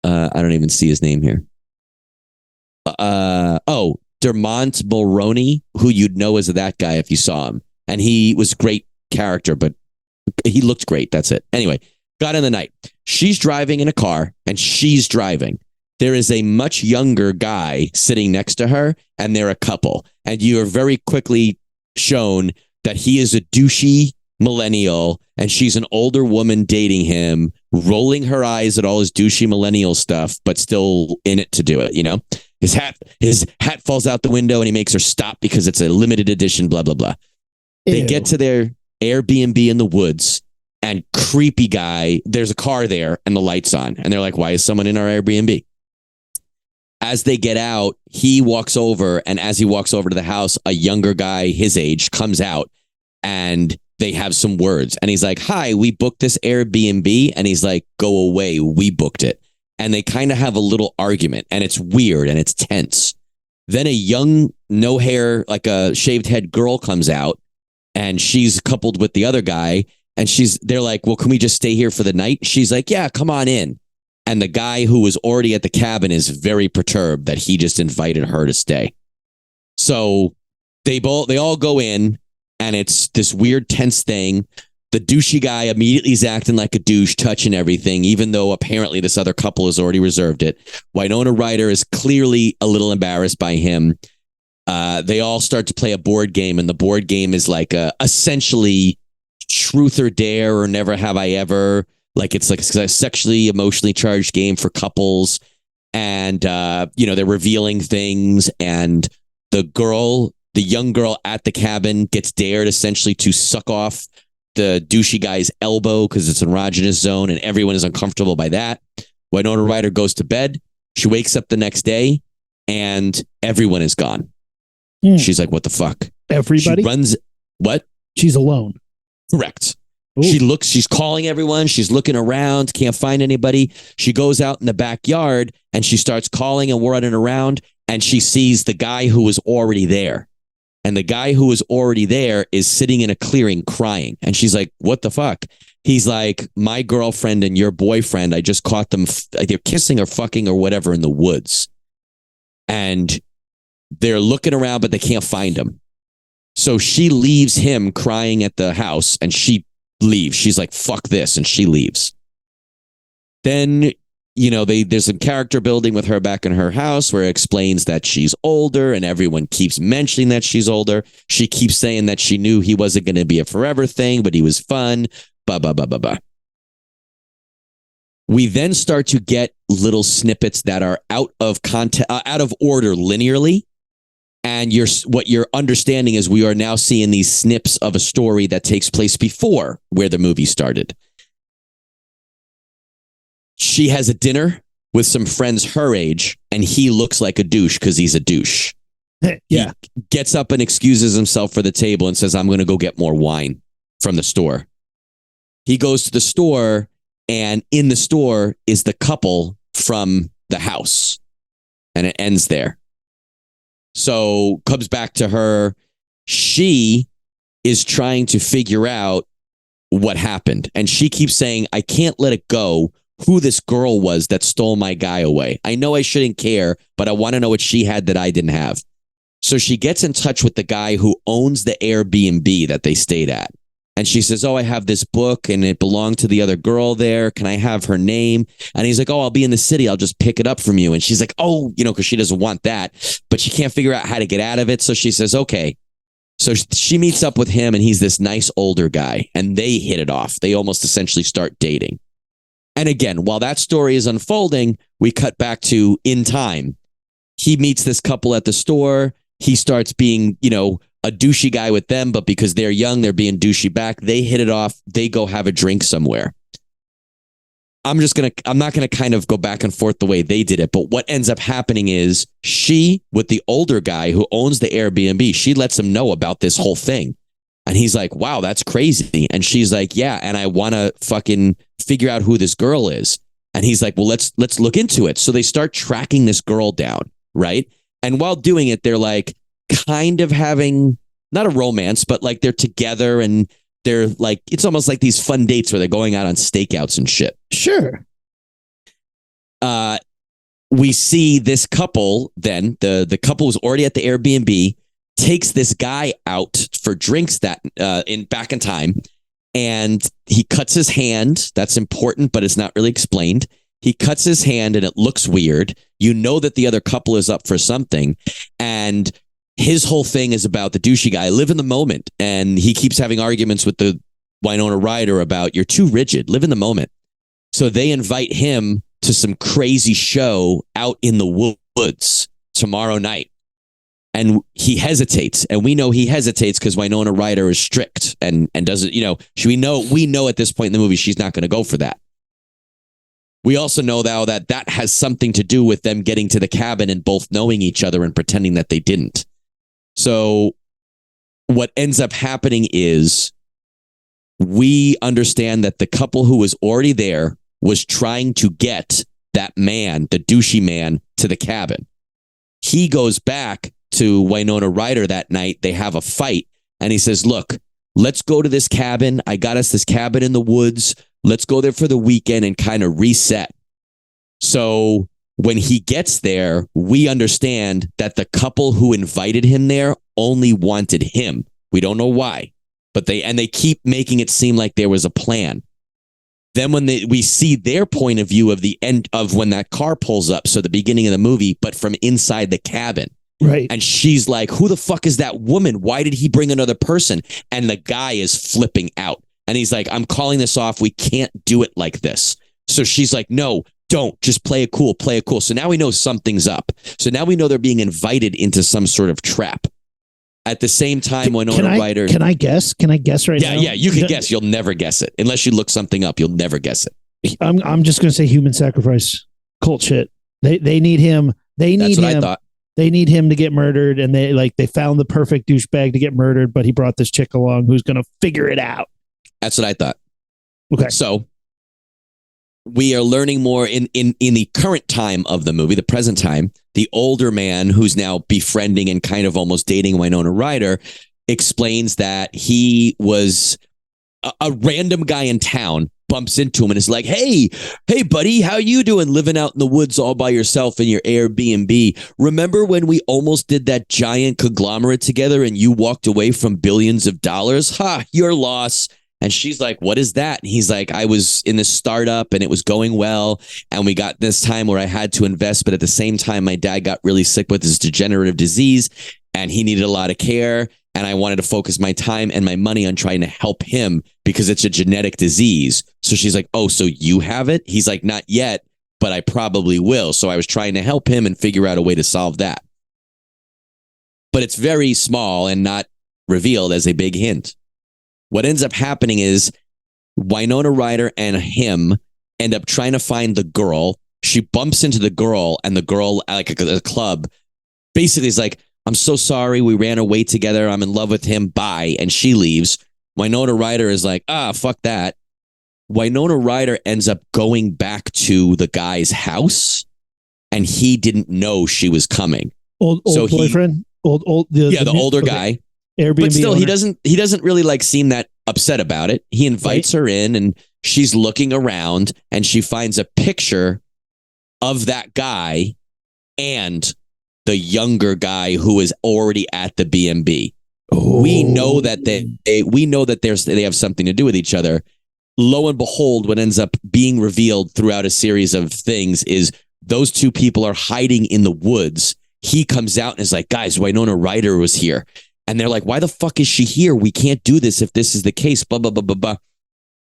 I don't even see his name here. Dermont Mulroney, who you'd know as that guy if you saw him. And he was great character, but he looked great. That's it. Anyway, Gone in the Night. She's driving in a car and she's driving. There is a much younger guy sitting next to her, and they're a couple. And you are very quickly shown that he is a douchey millennial and she's an older woman dating him, rolling her eyes at all his douchey millennial stuff, but still in it to do it. You know, his hat falls out the window and he makes her stop because it's a limited edition, blah, blah, blah. Ew. They get to their Airbnb in the woods, and creepy guy, there's a car there and the light's on. And they're like, why is someone in our Airbnb? As they get out, he walks over, and as he walks over to the house, a younger guy his age comes out, and they have some words. And he's like, hi, we booked this Airbnb. And he's like, go away, we booked it. And they kind of have a little argument, and it's weird and it's tense. Then a young, no hair, like a shaved head girl comes out, and she's coupled with the other guy. And they're like, well, can we just stay here for the night? She's like, yeah, come on in. And the guy who was already at the cabin is very perturbed that he just invited her to stay. So they all go in, and it's this weird tense thing. The douchey guy immediately is acting like a douche, touching everything, even though apparently this other couple has already reserved it. Winona Ryder is clearly a little embarrassed by him. They all start to play a board game, and the board game is like essentially truth or dare or never have I ever. Like it's like a sexually, emotionally charged game for couples. And, they're revealing things. And the young girl at the cabin gets dared essentially to suck off the douchey guy's elbow because it's an erogenous zone, and everyone is uncomfortable by that. Winona Ryder goes to bed. She wakes up the next day, and everyone is gone. She's like, what the fuck? Everybody? She runs. What? She's alone. Correct. She's calling everyone. She's looking around, can't find anybody. She goes out in the backyard and she starts calling and running around, and she sees the guy who was already there. And the guy who was already there is sitting in a clearing crying. And she's like, what the fuck? He's like, my girlfriend and your boyfriend, I just caught them either kissing or fucking or whatever in the woods. And they're looking around, but they can't find him. So she leaves him crying at the house and she leaves. She's like, fuck this. And she leaves. Then, there's some character building with her back in her house where it explains that she's older and everyone keeps mentioning that she's older. She keeps saying that she knew he wasn't going to be a forever thing, but he was fun. Blah, blah, blah, blah, blah. We then start to get little snippets that are out of context, out of order linearly. And what you're understanding is we are now seeing these snips of a story that takes place before where the movie started. She has a dinner with some friends her age, and he looks like a douche because he's a douche. Yeah. He gets up and excuses himself for the table and says, I'm going to go get more wine from the store. He goes to the store, and in the store is the couple from the house. And it ends there. So comes back to her. She is trying to figure out what happened. And she keeps saying, I can't let it go who this girl was that stole my guy away. I know I shouldn't care, but I want to know what she had that I didn't have. So she gets in touch with the guy who owns the Airbnb that they stayed at. And she says, I have this book and it belonged to the other girl there. Can I have her name? And he's like, I'll be in the city. I'll just pick it up from you. And she's like, because she doesn't want that, but she can't figure out how to get out of it. So she says, okay. So she meets up with him and he's this nice older guy and they hit it off. They almost essentially start dating. And again, while that story is unfolding, we cut back to in time. He meets this couple at the store. He starts being, a douchey guy with them, but because they're young, they're being douchey back. They hit it off. They go have a drink somewhere. I'm not going to kind of go back and forth the way they did it. But what ends up happening is she, with the older guy who owns the Airbnb, she lets him know about this whole thing. And he's like, wow, that's crazy. And she's like, yeah. And I want to fucking figure out who this girl is. And he's like, well, let's look into it. So they start tracking this girl down. Right. And while doing it, they're like kind of having not a romance, but like they're together and they're like, it's almost like these fun dates where they're going out on stakeouts and shit. Sure. We see this couple then, the couple was already at the Airbnb, takes this guy out for drinks back in time. And he cuts his hand. That's important, but it's not really explained. He cuts his hand and it looks weird. You know that the other couple is up for something. And his whole thing is about the douchey guy. Live in the moment. And he keeps having arguments with the Winona Ryder about you're too rigid. Live in the moment. So they invite him to some crazy show out in the woods tomorrow night. And he hesitates. And we know he hesitates because Winona Ryder is strict and doesn't, we know at this point in the movie she's not going to go for that. We also know now that has something to do with them getting to the cabin and both knowing each other and pretending that they didn't. So what ends up happening is we understand that the couple who was already there was trying to get that man, the douchey man, to the cabin. He goes back to Winona Ryder that night. They have a fight and he says, look, let's go to this cabin. I got us this cabin in the woods. Let's go there for the weekend and kind of reset. So when he gets there, we understand that the couple who invited him there only wanted him. We don't know why, but they keep making it seem like there was a plan. Then when we see their point of view of the end of when that car pulls up, so the beginning of the movie, but from inside the cabin. Right. And she's like, who the fuck is that woman? Why did he bring another person? And the guy is flipping out. And he's like, I'm calling this off. We can't do it like this. So she's like, no, don't. Just play it cool. Play it cool. So now we know something's up. So now we know they're being invited into some sort of trap. At the same time, Winona Ryder. Can I guess? Right now? Yeah, you can guess. You'll never guess it. Unless you look something up, you'll never guess it. I'm just going to say human sacrifice. Cult shit. They need him. That's what I thought. They need him to get murdered. And they found the perfect douchebag to get murdered, but he brought this chick along who's going to figure it out. That's what I thought. Okay. So we are learning more in the current time of the movie, the present time. The older man who's now befriending and kind of almost dating Winona Ryder explains that he was a random guy in town bumps into him and is like, hey buddy, how you doing living out in the woods all by yourself in your Airbnb? Remember when we almost did that giant conglomerate together and you walked away from billions of dollars? Your loss. And she's like, what is that? And he's like, I was in this startup and it was going well. And we got this time where I had to invest. But at the same time, my dad got really sick with this degenerative disease and he needed a lot of care. And I wanted to focus my time and my money on trying to help him because it's a genetic disease. So she's like, oh, so you have it? He's like, not yet, but I probably will. So I was trying to help him and figure out a way to solve that. But it's very small and not revealed as a big hint. What ends up happening is Winona Ryder and him end up trying to find the girl. She bumps into the girl and the girl, like a club, basically is like, I'm so sorry. We ran away together. I'm in love with him. Bye. And she leaves. Winona Ryder is like, fuck that. Winona Ryder ends up going back to the guy's house and he didn't know she was coming. Old boyfriend? The older guy. Airbnb but still, owner. he doesn't really like seem that upset about it. He invites her in and she's looking around and she finds a picture of that guy and the younger guy who is already at the B&B. Oh. We know that they have something to do with each other. Lo and behold, what ends up being revealed throughout a series of things is those two people are hiding in the woods. He comes out and is like, guys, Winona Ryder was here. And they're like, why the fuck is she here? We can't do this if this is the case. Blah, blah, blah, blah, blah.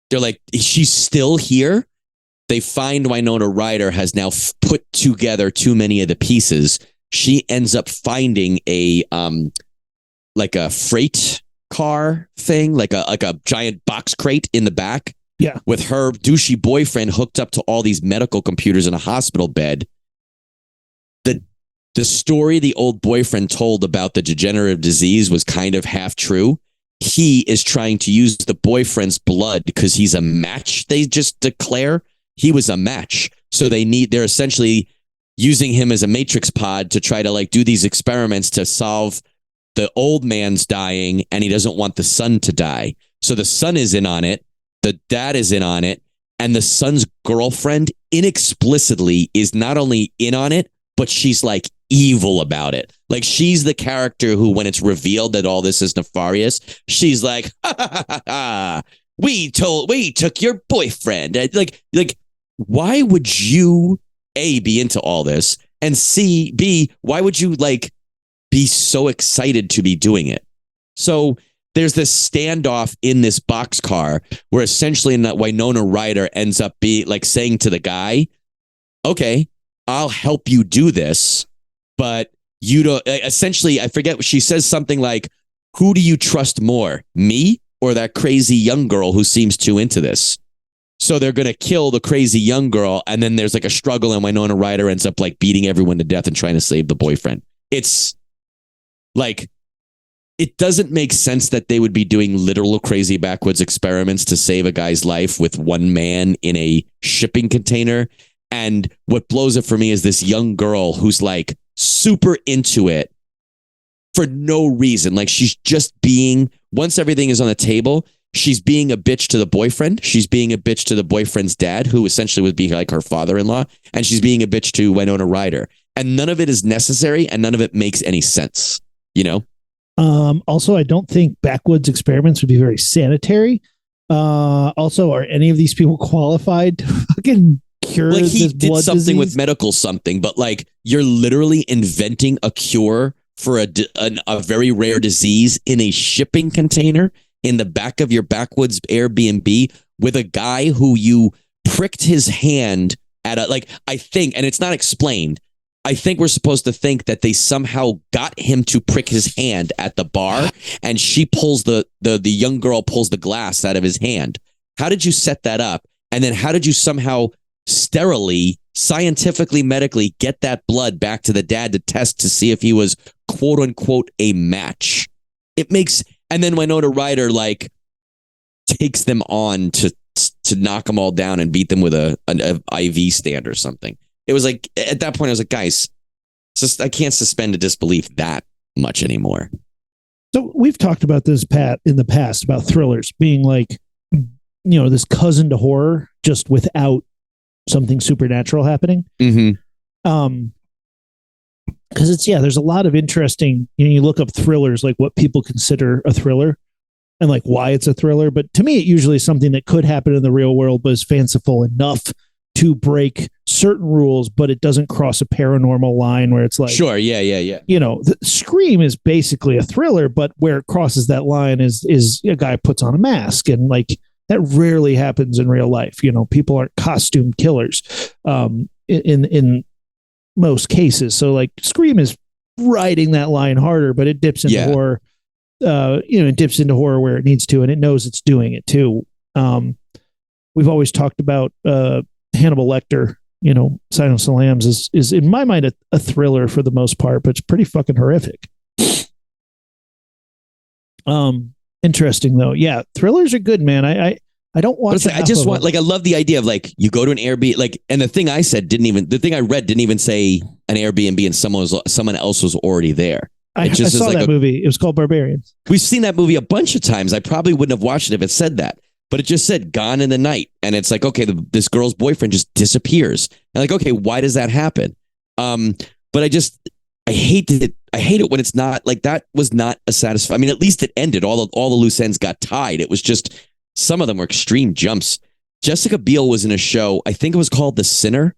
They're like, she's still here? They find Winona Ryder has now put together too many of the pieces. She ends up finding a freight car thing, like a giant box crate in the back. Yeah. With her douchey boyfriend hooked up to all these medical computers in a hospital bed. The story the old boyfriend told about the degenerative disease was kind of half true. He is trying to use the boyfriend's blood because he's a match. They just declare he was a match. So they're essentially using him as a matrix pod to try to like do these experiments to solve the old man's dying and he doesn't want the son to die. So the son is in on it. The dad is in on it. And the son's girlfriend inexplicitly is not only in on it, but she's like evil about it. Like she's the character who, when it's revealed that all this is nefarious, she's like, we took your boyfriend. Like, why would you A, be into all this, and B, why would you like be so excited to be doing it? So there's this standoff in this boxcar where essentially Winona Ryder ends up saying to the guy, okay, I'll help you do this, but you don't. Essentially, I forget what she says, something like, who do you trust more, me or that crazy young girl who seems too into this? So they're going to kill the crazy young girl. And then there's like a struggle and Winona Ryder ends up like beating everyone to death and trying to save the boyfriend. It's like, it doesn't make sense that they would be doing literal crazy backwoods experiments to save a guy's life with one man in a shipping container. And what blows it for me is this young girl who's like super into it for no reason. Like she's just once everything is on the table, she's being a bitch to the boyfriend. She's being a bitch to the boyfriend's dad, who essentially would be like her father-in-law. And she's being a bitch to Winona Ryder. And none of it is necessary and none of it makes any sense, you know? Also, I don't think backwoods experiments would be very sanitary. Also, are any of these people qualified to fucking cure like he this did blood something disease? with medical something, but like you're literally inventing a cure for a very rare disease in a shipping container in the back of your backwoods Airbnb with a guy who you pricked his hand at I think, and it's not explained, I think we're supposed to think that they somehow got him to prick his hand at the bar and she pulls the young girl pulls the glass out of his hand. How did you set that up? And then how did you somehow sterilely, scientifically, medically get that blood back to the dad to test to see if he was quote unquote a match? And then Winona Ryder like takes them on to to knock them all down and beat them with a IV stand or something. It was like, at that point, I was like, guys, I can't suspend a disbelief that much anymore. So we've talked about this, Pat, in the past about thrillers being like, this cousin to horror, just without something supernatural happening. Mm-hmm. Because there's a lot of interesting, you look up thrillers, like what people consider a thriller and like why it's a thriller. But to me, it usually is something that could happen in the real world, but is fanciful enough to break certain rules, but it doesn't cross a paranormal line where it's like, sure. Yeah. The Scream is basically a thriller, but where it crosses that line is a guy puts on a mask, and like that rarely happens in real life. People aren't costume killers in most cases. So like Scream is riding that line harder, but it dips into horror. It dips into horror where it needs to, and it knows it's doing it too. We've always talked about Hannibal Lecter. Silence of the Lambs is in my mind a thriller for the most part, but it's pretty fucking horrific. Interesting though. Yeah, thrillers are good, man. I don't watch. I just want, I love the idea of like you go to an Airbnb, and the thing I read didn't even say an Airbnb and someone else was already there. I saw that movie. It was called Barbarians. We've seen that movie a bunch of times. I probably wouldn't have watched it if it said that, but it just said "gone in the night," and it's like, okay, this girl's boyfriend just disappears, and like, okay, why does that happen? But I hate it. I hate it when it's not like that. Was not a satisfying. I mean, at least it ended. All the loose ends got tied. It was just. Some of them were extreme jumps. Jessica Biel was in a show, I think it was called The Sinner,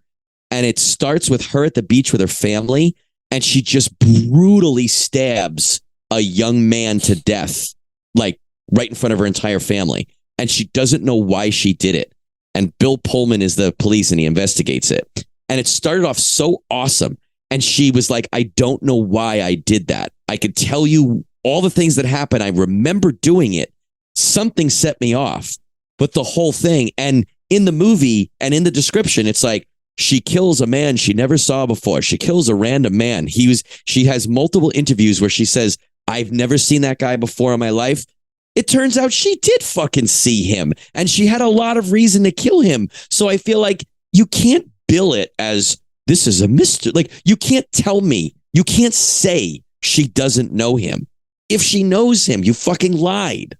and it starts with her at the beach with her family, and she just brutally stabs a young man to death, like right in front of her entire family. And she doesn't know why she did it. And Bill Pullman is the police, and he investigates it. And it started off so awesome. And she was like, I don't know why I did that. I could tell you all the things that happened. I remember doing it. Something set me off, but the whole thing, and in the movie and in the description, it's like she kills a man she never saw before. She kills a random man. She has multiple interviews where she says, I've never seen that guy before in my life. It turns out she did fucking see him, and she had a lot of reason to kill him. So I feel like you can't bill it as this is a mystery. Like, you can't tell me, you can't say she doesn't know him. If she knows him, you fucking lied.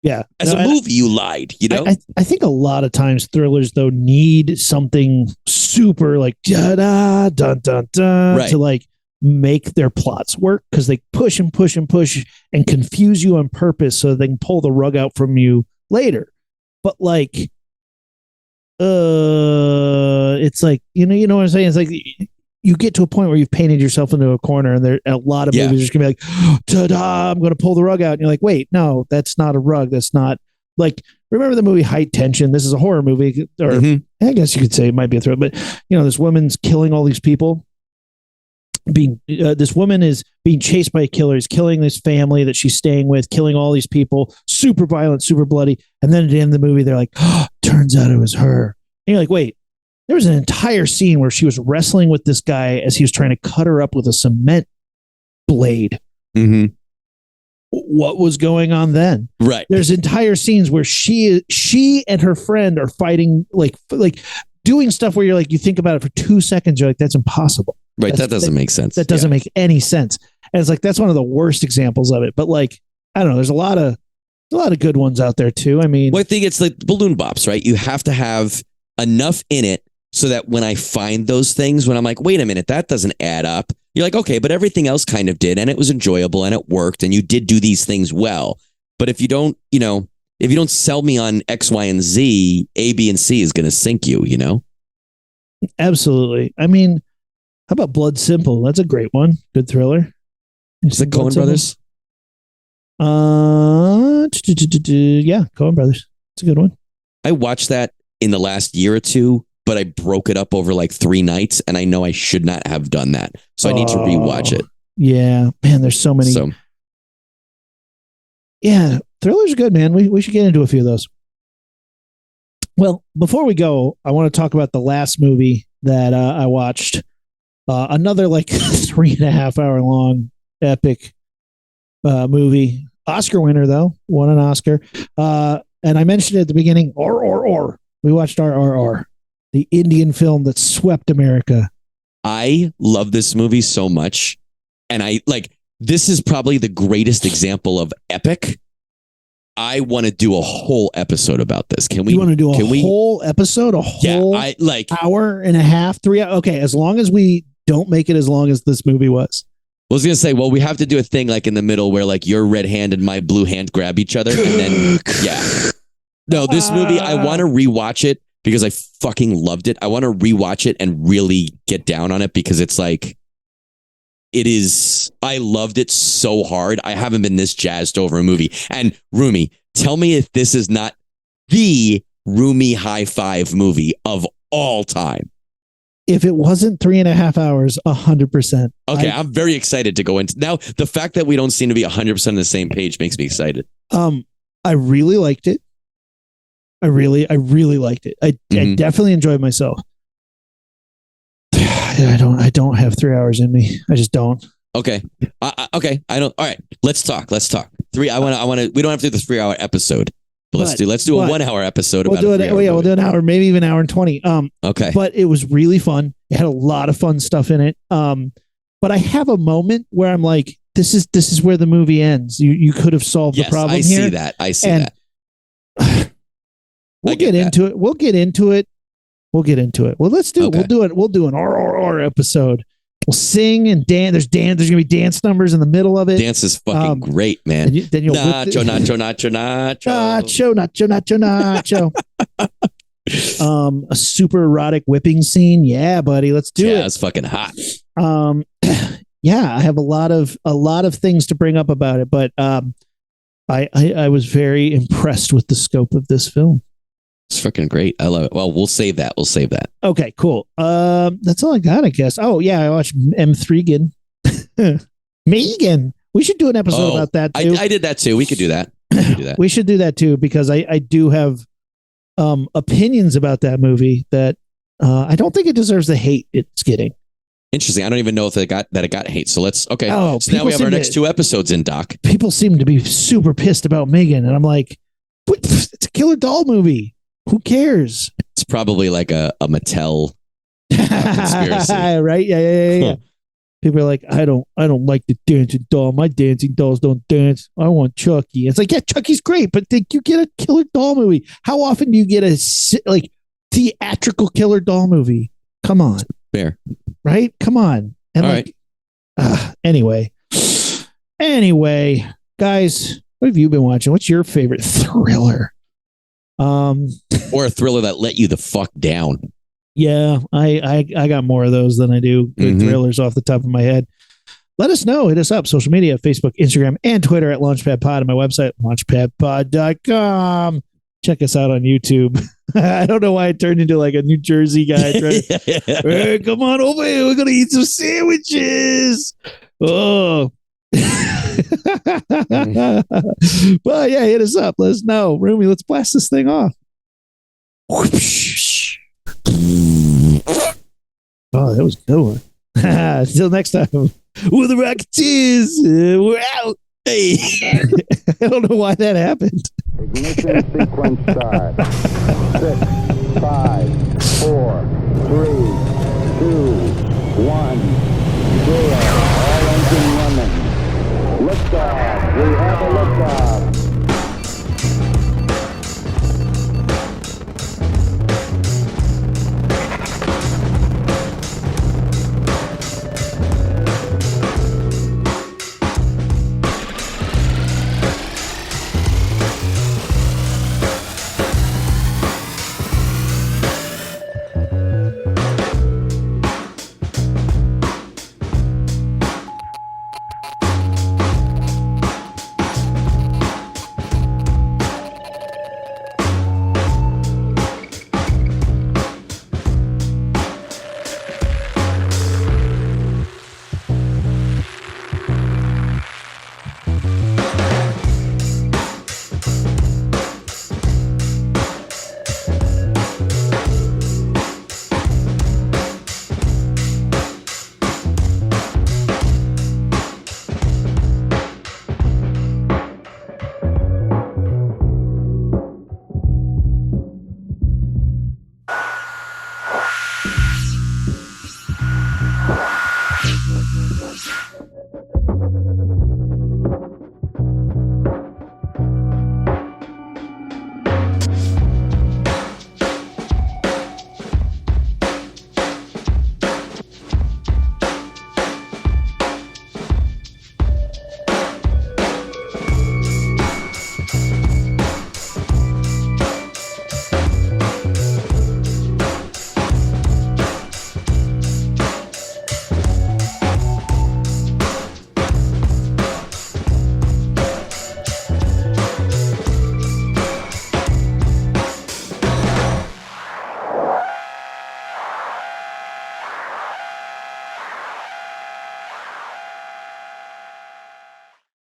Yeah. As a movie, you lied, I think a lot of times thrillers, though, need something super like da-da, dun, dun, dun, right. to like make their plots work, because they push and push and push and confuse you on purpose so they can pull the rug out from you later. But like, it's like, you know what I'm saying? It's like you get to a point where you've painted yourself into a corner, and there a lot of movies are just gonna be like, ta-da, I'm gonna pull the rug out. And you're like, wait, no, that's not a rug. That's not like, remember the movie High Tension? This is a horror movie, or I guess you could say it might be a thriller, but this woman's killing all these people. This woman is being chased by a killer. He's killing this family that she's staying with, killing all these people, super violent, super bloody. And then at the end of the movie, they're like, turns out it was her. And you're like, wait, there was an entire scene where she was wrestling with this guy as he was trying to cut her up with a cement blade. Mm-hmm. What was going on then? Right. There's entire scenes where she and her friend are fighting, like doing stuff where you're like, you think about it for 2 seconds, you're like, that's impossible. Right. That doesn't make sense. That doesn't make any sense. And it's like, that's one of the worst examples of it. But like, I don't know, there's a lot of good ones out there too. I mean, well, I think it's like balloon bops, right? You have to have enough in it so that when I find those things, when I'm like, wait a minute, that doesn't add up. You're like, okay, but everything else kind of did, and it was enjoyable, and it worked, and you did do these things well. But if you don't, if you don't sell me on X, Y, and Z, A, B, and C is going to sink you, Absolutely. I mean, how about Blood Simple? That's a great one. Good thriller. Is it Coen Brothers? Yeah, Coen Brothers. It's a good one. I watched that in the last year or two, but I broke it up over like 3 nights, and I know I should not have done that. So I need to rewatch it. Yeah, man, there's so many. Yeah, thrillers are good, man. We should get into a few of those. Well, before we go, I want to talk about the last movie that I watched. Another like 3.5 hour long epic movie. Oscar winner, though. Won an Oscar. And I mentioned it at the beginning, or. We watched RRR, the Indian film that swept America. I love this movie so much. And this is probably the greatest example of epic. I want to do a whole episode about this. Can we? You want to do a whole episode? A whole hour and a half, 3 hours? Okay, as long as we don't make it as long as this movie was. I was going to say, well, we have to do a thing like in the middle where like your red hand and my blue hand grab each other. And then, yeah. No, this movie, I want to rewatch it because I fucking loved it. I want to rewatch it and really get down on it because it's like, I loved it so hard. I haven't been this jazzed over a movie. And Rumi, tell me if this is not the Rumi high five movie of all time. If it wasn't 3.5 hours, 100%. Okay, I'm very excited to go into now. The fact that we don't seem to be 100% on the same page makes me excited. I really liked it. I really liked it. I definitely enjoyed myself. I don't have 3 hours in me. I just don't. Okay. Okay. I don't. All right. Let's talk. We don't have to do the 3 hour episode. But let's do a 1 hour episode. We'll do an hour, maybe even an hour and 20. Okay. But it was really fun. It had a lot of fun stuff in it. But I have a moment where I'm like, this is where the movie ends. You could have solved the problem here. I see that. We'll get into it. Well, let's do it. We'll do an RRR episode. We'll sing and dance. There's going to be dance numbers in the middle of it. Dance is fucking great, man. Then you'll nacho. A super erotic whipping scene. Yeah, buddy. Let's do it. Yeah, it's fucking hot. Yeah, I have a lot of things to bring up about it, but I was very impressed with the scope of this film. It's freaking great. I love it. Well, we'll save that. Okay, cool. That's all I got, I guess. Oh yeah, I watched M3gan. Megan. We should do an episode about that too. I did that too. We could do that. We should do that too because I do have opinions about that movie that I don't think it deserves the hate it's getting. Interesting. I don't even know if it got hate. So let's okay. Oh, so now we have our next 2 episodes in, Doc. People seem to be super pissed about Megan, and I'm like, it's a killer doll movie. Who cares? It's probably like a Mattel conspiracy, right? Yeah. People are like, I don't like the dancing doll. My dancing dolls don't dance. I want Chucky. It's like, yeah, Chucky's great, but you get a killer doll movie. How often do you get a theatrical killer doll movie? Come on, fair, right? Come on, and all right. Anyway, guys, what have you been watching? What's your favorite thriller? Or a thriller that let you the fuck down. Yeah, I got more of those than I do good thrillers off the top of my head. Let us know. Hit us up. Social media, Facebook, Instagram, and Twitter at Launchpad Pod, and my website, launchpadpod.com. Check us out on YouTube. I don't know why I turned into like a New Jersey guy. Hey, come on over here. We're going to eat some sandwiches. Oh. Well, yeah, hit us up. Let us know. Rumi, let's blast this thing off. Oh, that was a good one. Until next time, we're the Rocketeers. We're out. Hey. I don't know why that happened. Ignition sequence start. 6, 5, 4, 3, 2, 1, 0. All engine running. Liftoff. We have a liftoff.